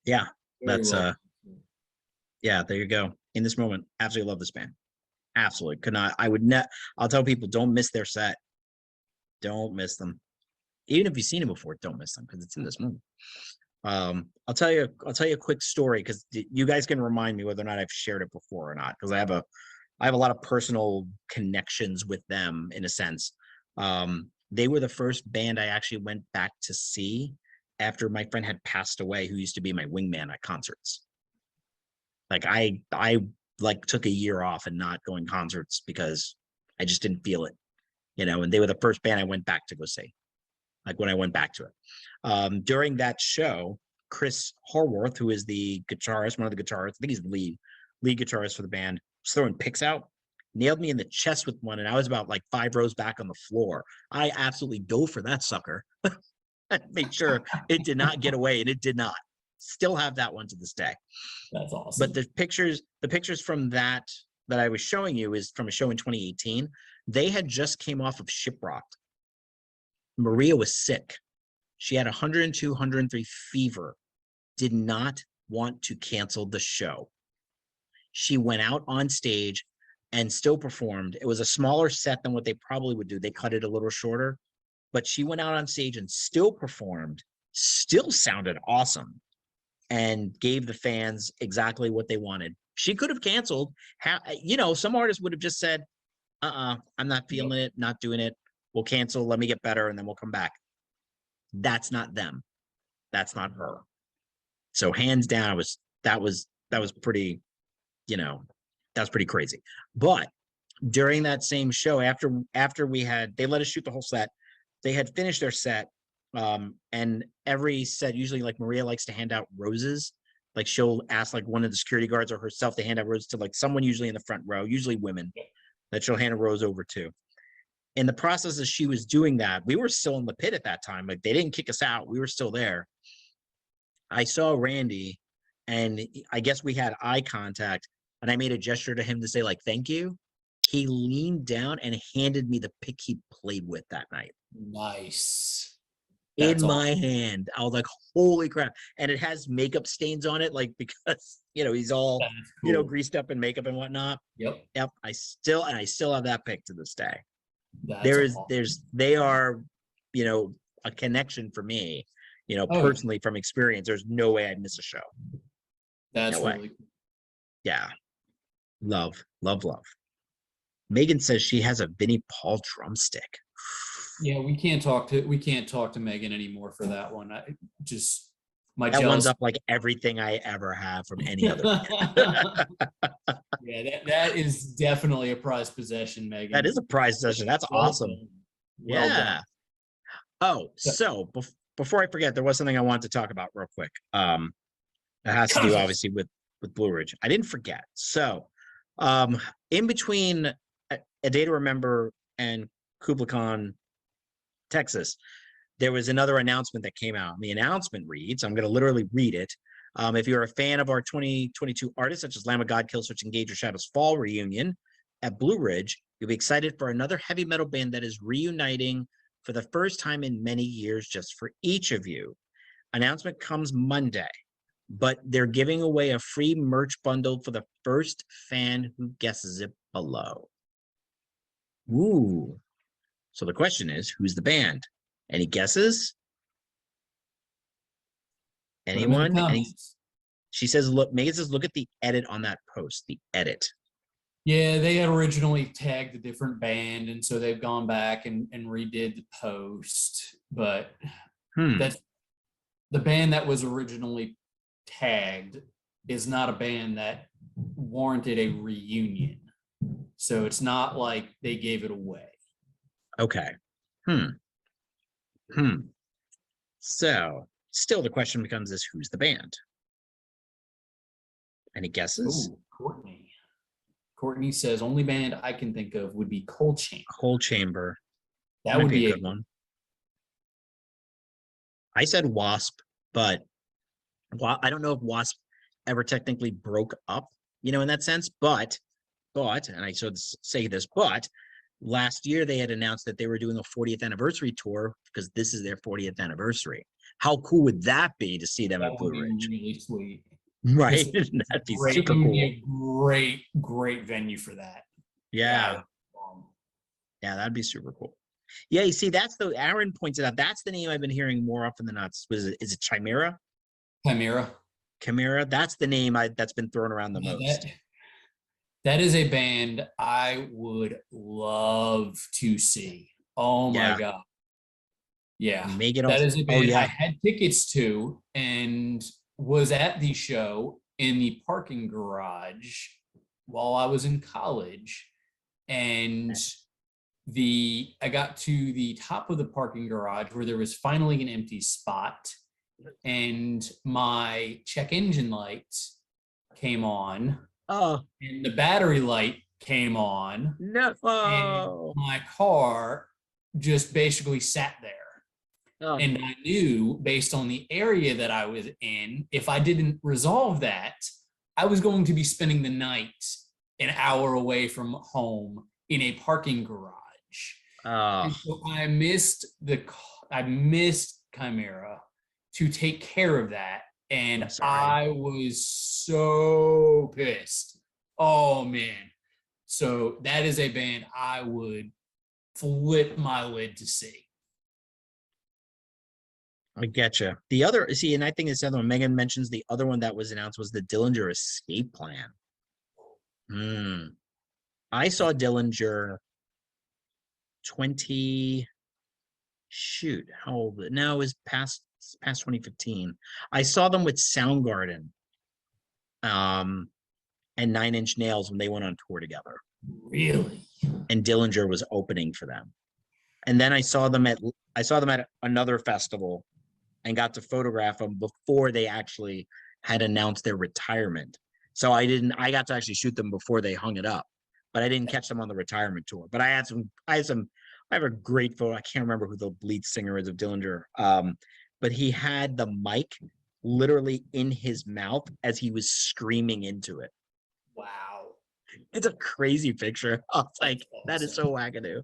yeah, that's, yeah, there you go. In this moment, absolutely love this band. Absolutely. Could not, I'll tell people, don't miss their set. Don't miss them. Even if you've seen it before, don't miss them because it's in this moment. I'll tell you a quick story because you guys can remind me whether or not I've shared it before or not, because I have a lot of personal connections with them in a sense. They were the first band I actually went back to see after my friend had passed away, who used to be my wingman at concerts. Like I like took a year off and not going concerts because I just didn't feel it, and they were the first band I went back to go see. Like when I went back to it. During that show, Chris Horworth, who is the guitarist, one of the guitarists, I think he's the lead guitarist for the band, was throwing picks out, nailed me in the chest with one, and I was about like 5 rows back on the floor. I absolutely dove for that sucker. Make sure it did not get away, and it did not. Still have that one to this day. That's awesome. But the pictures from that I was showing you is from a show in 2018. They had just came off of Shiprocked. Maria was sick. She had 102, 103 fever, did not want to cancel the show. She went out on stage and still performed. It was a smaller set than what they probably would do. They cut it a little shorter, but she went out on stage and still performed, still sounded awesome, and gave the fans exactly what they wanted. She could have canceled. Some artists would have just said, I'm not feeling it, not doing it. We'll cancel, let me get better, and then we'll come back. That's not them. That's not her. So hands down, that was pretty, that was pretty crazy. But during that same show, after they let us shoot the whole set, they had finished their set. And every set, usually like Maria likes to hand out roses. Like she'll ask like one of the security guards or herself to hand out roses to like someone usually in the front row, usually women, that she'll hand a rose over to. In the process as she was doing that, we were still in the pit at that time. Like they didn't kick us out. We were still there. I saw Randy and I guess we had eye contact and I made a gesture to him to say like, thank you. He leaned down and handed me the pick he played with that night. Nice. That's in my hand. I was like, holy crap. And it has makeup stains on it, like because he's all cool. Greased up in makeup and whatnot. Yep. I still have that pick to this day. That's they are, a connection for me, personally from experience. There's no way I'd miss a show. That's really cool. Yeah. Love. Megan says she has a Vinnie Paul drumstick. Yeah, we can't talk to Megan anymore for that one. That one's up like everything I ever have from any other. Yeah, that is definitely a prized possession, Megan. That is a prized possession. That's awesome. Well done. Oh, so before I forget, there was something I wanted to talk about real quick. It has to do obviously with Blue Ridge. I didn't forget. So, in between, A Day to Remember and Kublai, Texas, there was another announcement that came out. And the announcement reads, I'm going to literally read it. If you're a fan of our 2022 artists, such as Lamb of God, Killswitch, and Gauge Your Shadows Fall reunion at Blue Ridge, you'll be excited for another heavy metal band that is reuniting for the first time in many years just for each of you. Announcement comes Monday, but they're giving away a free merch bundle for the first fan who guesses it below. Ooh. So the question is, who's the band? Any guesses? Anyone? She says, look, Megan says, look at the edit on that post, the edit. Yeah, they had originally tagged a different band, and so they've gone back and redid the post. But that's the band that was originally tagged is not a band that warranted a reunion. So it's not like they gave it away. Okay. So still the question becomes is who's the band? Any guesses? Ooh, Courtney. Courtney says only band I can think of would be Coal Chamber. Coal Chamber. That would be a good one. I said Wasp, but I don't know if Wasp ever technically broke up, in that sense, but, and I should say this, but last year they had announced that they were doing a 40th anniversary tour because this is their 40th anniversary. How cool would that be to see them at Blue Ridge? Really sweet. Right. That'd be super cool. Be a great venue for that. Yeah. Yeah, that'd be super cool. Yeah, you see, Aaron pointed out, that's the name I've been hearing more often than not. Is it Chimera? Chimera. That's the name that's been thrown around the most. That is a band I would love to see. Oh my God. Yeah. That is a band I had tickets to and was at the show in the parking garage while I was in college. And I got to the top of the parking garage where there was finally an empty spot, and my check engine light came on. Oh. And the battery light came on. No. And my car just basically sat there. Oh. And I knew based on the area that I was in, if I didn't resolve that, I was going to be spending the night an hour away from home in a parking garage. And so I missed Chimera to take care of that. And I was so pissed. Oh, man. So that is a band I would flip my lid to see. I get you. The other, and I think it's the other one. Megan mentions the other one that was announced was the Dillinger Escape Plan. I saw Dillinger how old? No, it was past 2015. I saw them with Soundgarden and Nine Inch Nails when they went on tour together. Really? And Dillinger was opening for them. And then I saw them at another festival and got to photograph them before they actually had announced their retirement. So I got to actually shoot them before they hung it up, but I didn't catch them on the retirement tour. But I have a great photo. I can't remember who the lead singer is of Dillinger. But he had the mic literally in his mouth as he was screaming into it. Wow. It's a crazy picture. I was like, that is so wackadoo.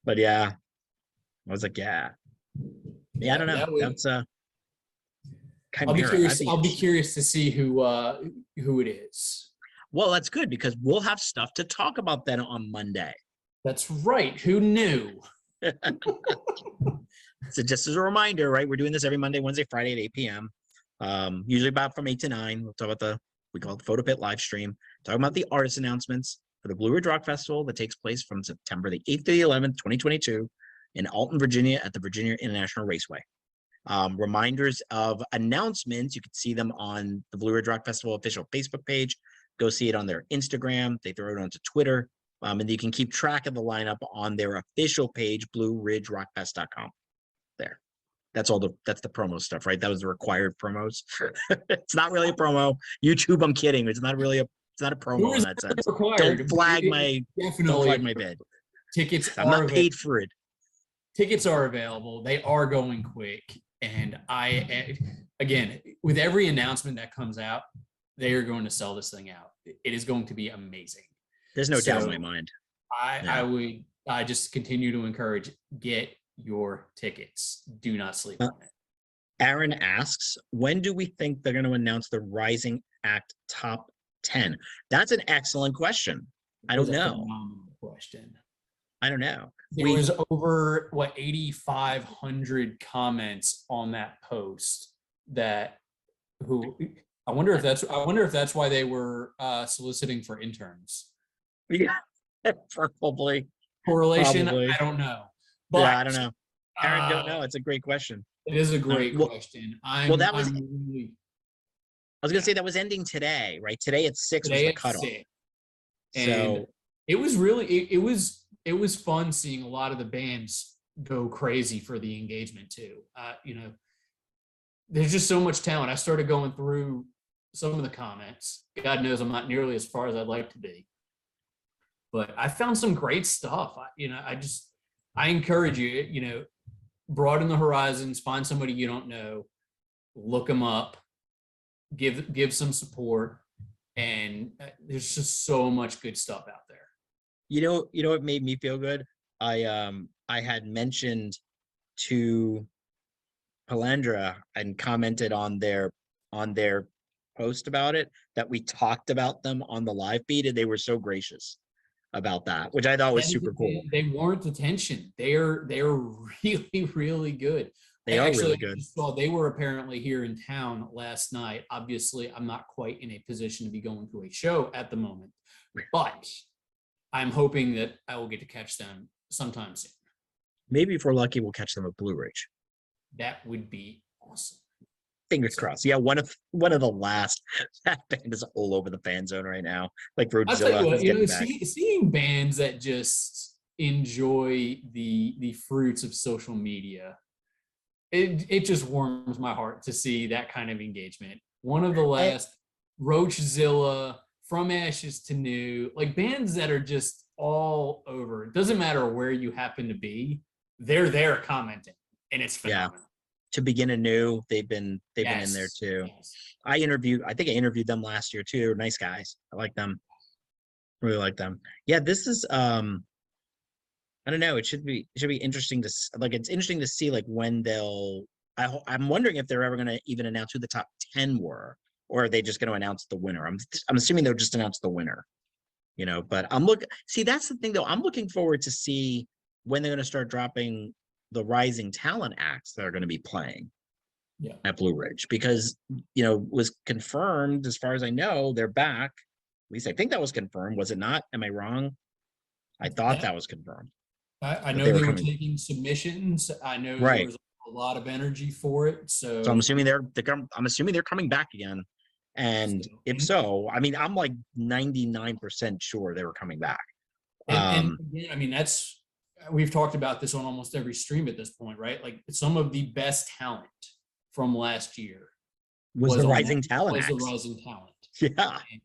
But yeah, I was like, yeah, I don't know. That's Chimera. I'll be curious to see who it is. Well, that's good because we'll have stuff to talk about then on Monday. That's right. Who knew? So just as a reminder, right? We're doing this every Monday, Wednesday, Friday at 8 p.m. Usually about from 8 to 9. We'll talk about we call it the Photo Pit live stream, talking about the artist announcements for the Blue Ridge Rock Festival that takes place from September the 8th to the 11th, 2022 in Alton, Virginia at the Virginia International Raceway. Reminders of announcements, you can see them on the Blue Ridge Rock Festival official Facebook page. Go see it on their Instagram. They throw it onto Twitter. And you can keep track of the lineup on their official page, BlueRidgeRockFest.com. There. That's the promo stuff, right? That was the required promos. It's not really a promo. YouTube, I'm kidding. It's not really It's not a promo Tour in is that sense. required. Don't flag my Definitely bid. tickets I'm are not paid for it. tickets are available. They are going quick, and again, with every announcement that comes out, they are going to sell this thing out. It is going to be amazing. There's no doubt in my mind. I just continue to encourage, get your tickets. Do not sleep on it. Aaron asks, when do we think they're going to announce the Rising Act top 10? That's an excellent question. I don't know. Phenomenal question. I don't know. There was over 8,500 comments on that post. I wonder if that's why they were soliciting for interns. Yeah, probably. Correlation, Probably. I don't know. But yeah, I don't know. Aaron, don't know. It's a great question. It is a great question. I was going to say that was ending today, right? Today at 6 was the cutoff. And it was really it was fun seeing a lot of the bands go crazy for the engagement too. There's just so much talent. I started going through some of the comments. God knows I'm not nearly as far as I'd like to be, but I found some great stuff. I encourage you, broaden the horizons, find somebody you don't know, look them up, give some support, and there's just so much good stuff out there. You know what made me feel good? I had mentioned to Palandra and commented on their post about it that we talked about them on the live feed, and they were so gracious about that, which I thought was super cool. They warrant attention. They're really, really good. They are really good. They were apparently here in town last night. Obviously, I'm not quite in a position to be going to a show at the moment, but I'm hoping that I will get to catch them sometime soon. Maybe if we're lucky, we'll catch them at Blue Ridge. That would be awesome. Fingers crossed. Yeah, one of the last. That band is all over the fan zone right now. Like Roadzilla. Seeing bands that just enjoy the fruits of social media, it just warms my heart to see that kind of engagement. One of the last, Roadzilla, From Ashes to New, like bands that are just all over. It doesn't matter where you happen to be, they're there commenting, and it's phenomenal. Yeah. To Begin Anew, they've been in there too. Yes. I think I interviewed them last year too. They're nice guys. I like them. Really like them. Yeah, this is I don't know. It should be interesting to it's interesting to see like when I'm wondering if they're ever going to even announce who the top 10 were, or are they just going to announce the winner? I'm assuming they'll just announce the winner. But that's the thing though. I'm looking forward to see when they're going to start dropping the rising talent acts that are going to be playing at Blue Ridge, because was confirmed, as far as I know, they're back. At least I think that was confirmed. Was it not? Am I wrong? I thought that was confirmed. I know they were taking submissions. I know there was a lot of energy for it. So I'm assuming they're coming back again. And if so, I mean, I'm like 99% sure they were coming back. And again, I mean, we've talked about this on almost every stream at this point, right? Like some of the best talent from last year was the rising talent. Yeah. And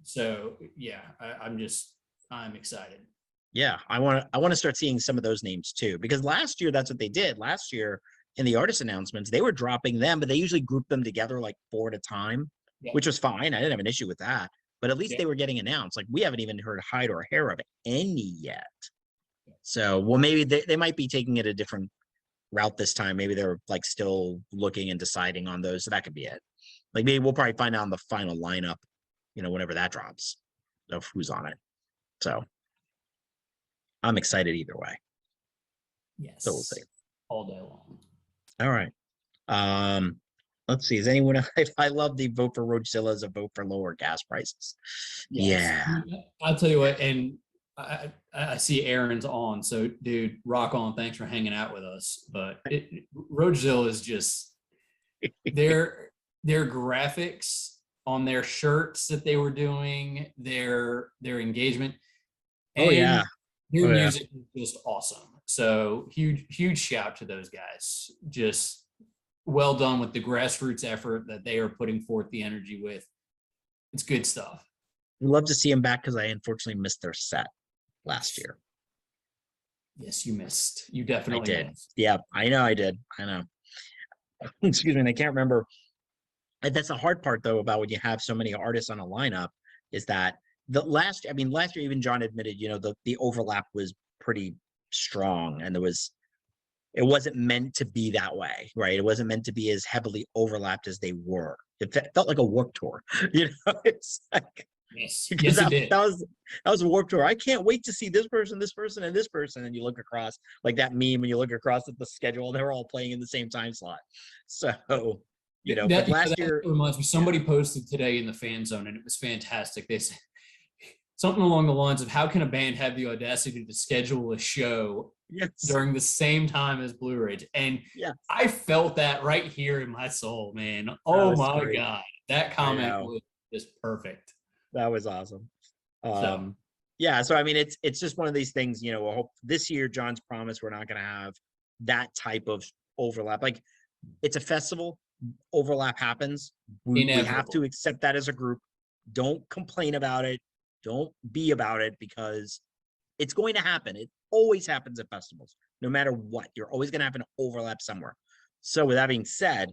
so yeah, I'm excited. Yeah, I want to start seeing some of those names too, because last year that's what they did. Last year in the artist announcements, they were dropping them, but they usually grouped them together like 4 at a time, which was fine. I didn't have an issue with that. But at least they were getting announced. Like we haven't even heard hide or hair of any yet. So, well, maybe they might be taking it a different route this time. Maybe they're like still looking and deciding on those. So that could be it. Like maybe we'll probably find out on the final lineup, whenever that drops, of who's on it. So I'm excited either way. Yes. So we'll see. All day long. All right. Let's see. Is anyone? I love the vote for Roadzilla as a vote for lower gas prices. Yes. Yeah. I'll tell you what, and I see Aaron's on, so dude, rock on. Thanks for hanging out with us. But Roadzilla is just their graphics on their shirts that they were doing, their engagement. And their music is just awesome. So huge shout to those guys. Just well done with the grassroots effort that they are putting forth the energy with. It's good stuff. We'd love to see them back because I unfortunately missed their set last year. Yes, you missed. You I definitely did. missed. Yeah, I know I did. I know. Excuse me, and I can't remember. And that's the hard part though about when you have so many artists on a lineup is that last year even John admitted, the overlap was pretty strong and it wasn't meant to be that way, right? It wasn't meant to be as heavily overlapped as they were. It felt like a Warped Tour, It's like Yes, because yes, it that, did. that was a Warped Tour. I can't wait to see this person, and this person, and you look across like that meme when you look across at the schedule, they're all playing in the same time slot. So, but last That year, reminds me. yeah, Somebody posted today in the fan zone, and it was fantastic. They said something along the lines of, "How can a band have the audacity to schedule a show yes, during the same time as Blue Ridge?" And yeah, I felt that right here in my soul, man. that Oh was my great. God, that I comment know was just perfect. that was awesome. So Um, yeah, so I mean, it's just one of these things. I hope this year, John's promise, we're not going to have that type of overlap. Like it's a festival, overlap happens. We have to inevitable. accept that as a group. Don't complain about it. Don't be about it because it's going to happen. It always happens at festivals, no matter what. You're always going to have an overlap somewhere. So, with that being said,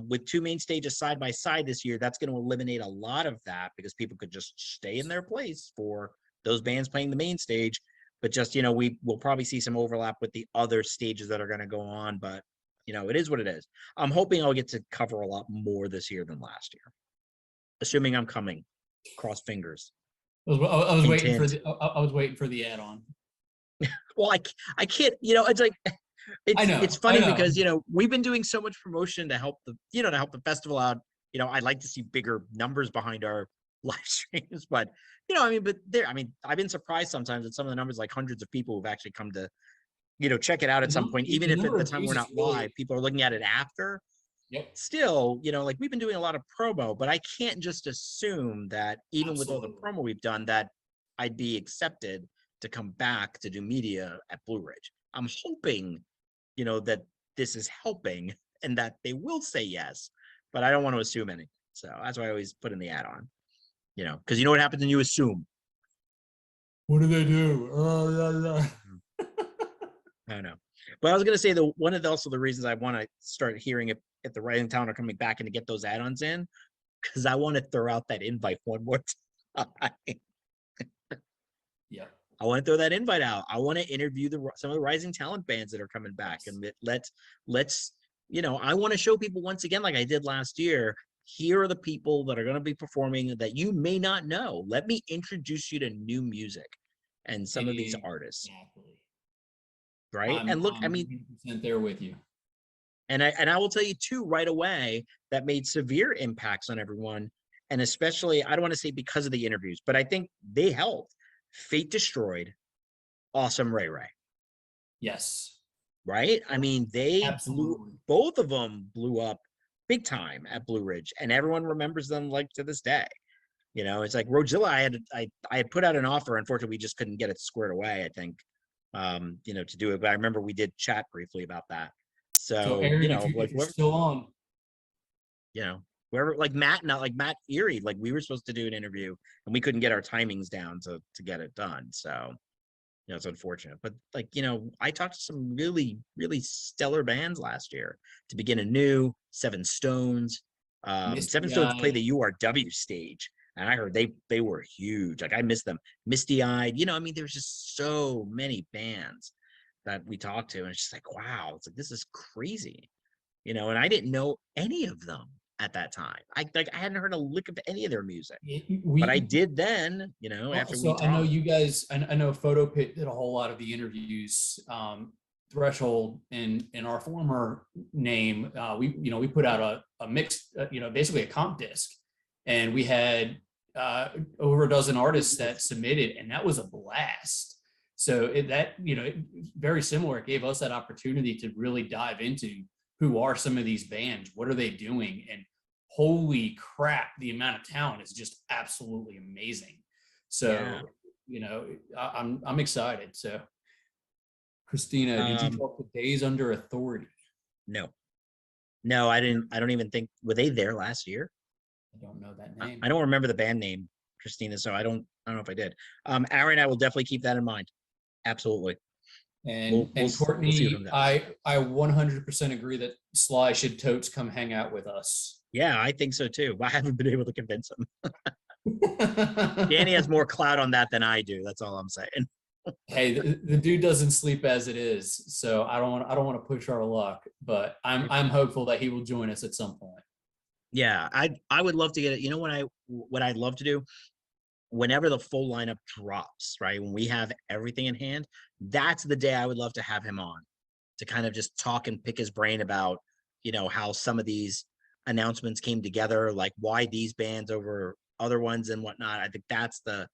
with two main stages side by side this year, that's going to eliminate a lot of that because people could just stay in their place for those bands playing the main stage. But just, we will probably see some overlap with the other stages that are going to go on. But, it is what it is. I'm hoping I'll get to cover a lot more this year than last year, assuming I'm coming. Cross fingers. I was Hint, waiting for hint. I was waiting for the add-on. Well, I can't, it's like it's I funny know. because we've been doing so much promotion to help the festival out. I'd like to see bigger numbers behind our live streams, but I've been surprised sometimes at some of the numbers, like hundreds of people who've actually come to check it out at some point, even The if at number the of time views we're is not live, really. people are looking at it after. Yep, Still, like we've been doing a lot of promo, but I can't just assume that even with all the absolutely. promo we've done that I'd be accepted to come back to do media at Blue Ridge. I'm hoping, that this is helping and that they will say yes, but I don't want to assume anything. So that's why I always put in the add-on, because you know what happens when you assume. What do they do? I don't know. But I was gonna say one of also the reasons I want to start hearing if the Rising Town are coming back and to get those add-ons in, because I want to throw out that invite one more time. Yeah. I want to throw that invite out. I want to interview some of the rising talent bands that are coming back, and let's I want to show people once again, like I did last year. Here are the people that are going to be performing that you may not know. Let me introduce you to new music and some of these artists, Exactly. right? I'm And look, I I'm mean, 100% there with you. and I will tell you too right away that made severe impacts on everyone, and especially I don't want to say because of the interviews, but I think they helped. Fate Destroyed, Awesome Ray Ray. Yes. Right? I mean, Absolutely. both of them blew up big time at Blue Ridge, and everyone remembers them like to this day. It's like Rogilla. I had put out an offer. Unfortunately, we just couldn't get it squared away. I think, to do it. But I remember we did chat briefly about that. So So, Aaron, like if you're still on, wherever, like Matt, not like Matt Erie, like we were supposed to do an interview and we couldn't get our timings down to get it done. So, it's unfortunate, but like, I talked to some really, really stellar bands last year to begin anew. Seven Stones. Seven Misty Stones played Eye. the URW stage, and I heard they were huge. Like I missed them. Misty Eyed. There's just so many bands that we talked to, and it's just like, wow, it's like this is crazy. And I didn't know any of them at that time. I hadn't heard a lick of any of their music, but I We did then. After we so I know talked. you guys. I know Photo Pit did a whole lot of the interviews. Threshold in our former name, we put out a mixed, basically a comp disc, and we had over a dozen artists that submitted, and that was a blast. So very similar. It gave us that opportunity to really dive into who are some of these bands, what are they doing, and holy crap, the amount of talent is just absolutely amazing. Yeah. So I'm excited. So Christina, did you talk to Days Under Authority? No. No, I didn't. I don't even think were they there last year. I don't know that I name. don't remember the band name. Christina. So I don't know if I did. Aaron, I will definitely keep that in mind. Absolutely. And We'll see what Courtney, comes out. I 100% agree that Sly should totes come hang out with us. Yeah, I think so too. I haven't been able to convince him. Danny has more clout on that than I do. That's all I'm saying. Hey, the dude doesn't sleep as it is, so I don't want to push our luck, but I'm hopeful that he will join us at some point. Yeah, I would love to get it. You know what I'd love to do? Whenever the full lineup drops, right? When we have everything in hand, that's the day I would love to have him on to kind of just talk and pick his brain about, how some of these announcements came together, like why these bands over other ones and whatnot. I think that's the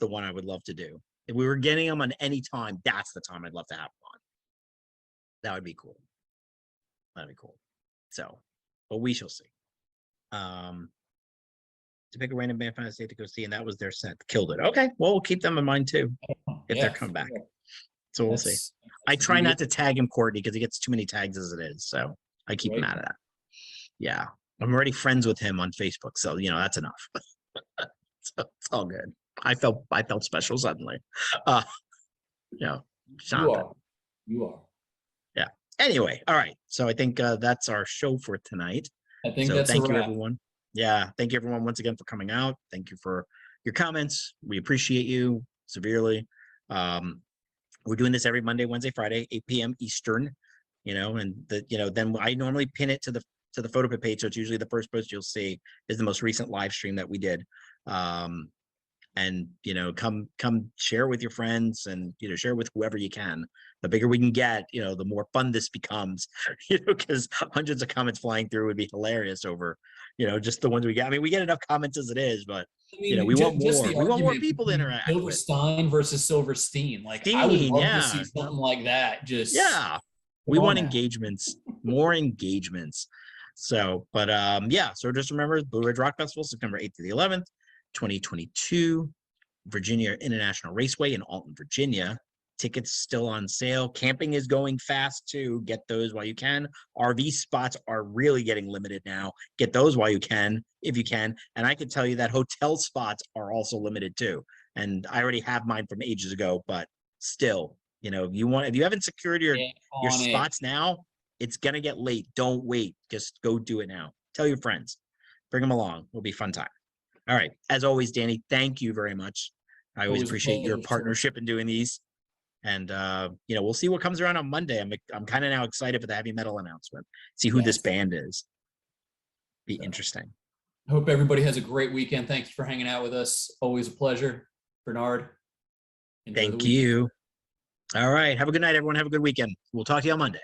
one I would love to do. If we were getting him on any time, that's the time I'd love to have him on. That would be cool. That'd be cool. So, but we shall see. To pick a random band from the state to go see, and that was their set. Killed it. Okay, well, we'll keep them in mind too if they're come back. So we'll see. I try not to tag him, Courtney, because he gets too many tags as it is. So I keep him out of that. Yeah, I'm already friends with him on Facebook, so that's enough. So it's all good. I felt special suddenly. Yeah, you are. Yeah. Anyway, all right. So I think that's our show for tonight. I think so that's thank a you, wrap. everyone. Yeah, thank you, everyone, once again for coming out. Thank you for your comments. We appreciate you severely. We're doing this every Monday, Wednesday, Friday, 8 p.m. Eastern. And then I normally pin it to the photo pit page, so it's usually the first post you'll see is the most recent live stream that we did. And come share with your friends and share with whoever you can. The bigger we can get, the more fun this becomes. Because hundreds of comments flying through would be hilarious over just the ones we get. I mean, we get enough comments as it is, but we want more. We want more people to interact with. Silverstein versus Silverstein. Like, I would love to see something like that. Just we want engagements, more engagements. So, but so just remember Blue Ridge Rock Festival, September 8th to the 11th, 2022, Virginia International Raceway in Alton, Virginia. Tickets still on sale. Camping is going fast too. Get those while you can. RV spots are really getting limited now. Get those while you can, if you can. And I can tell you that hotel spots are also limited too. And I already have mine from ages ago, but still, if you haven't secured your spots now, it's gonna get late. Don't wait. Just go do it now. Tell your friends. Bring them along. It'll be a fun time. All right. As always, Danny, thank you very much. I always appreciate your partnership in doing these. And we'll see what comes around on Monday. I'm kind of now excited for the heavy metal announcement. See who this band is. Be interesting. I hope everybody has a great weekend. Thank you for hanging out with us. Always a pleasure. Bernard. Thank you. All right. Have a good night, everyone. Have a good weekend. We'll talk to you on Monday.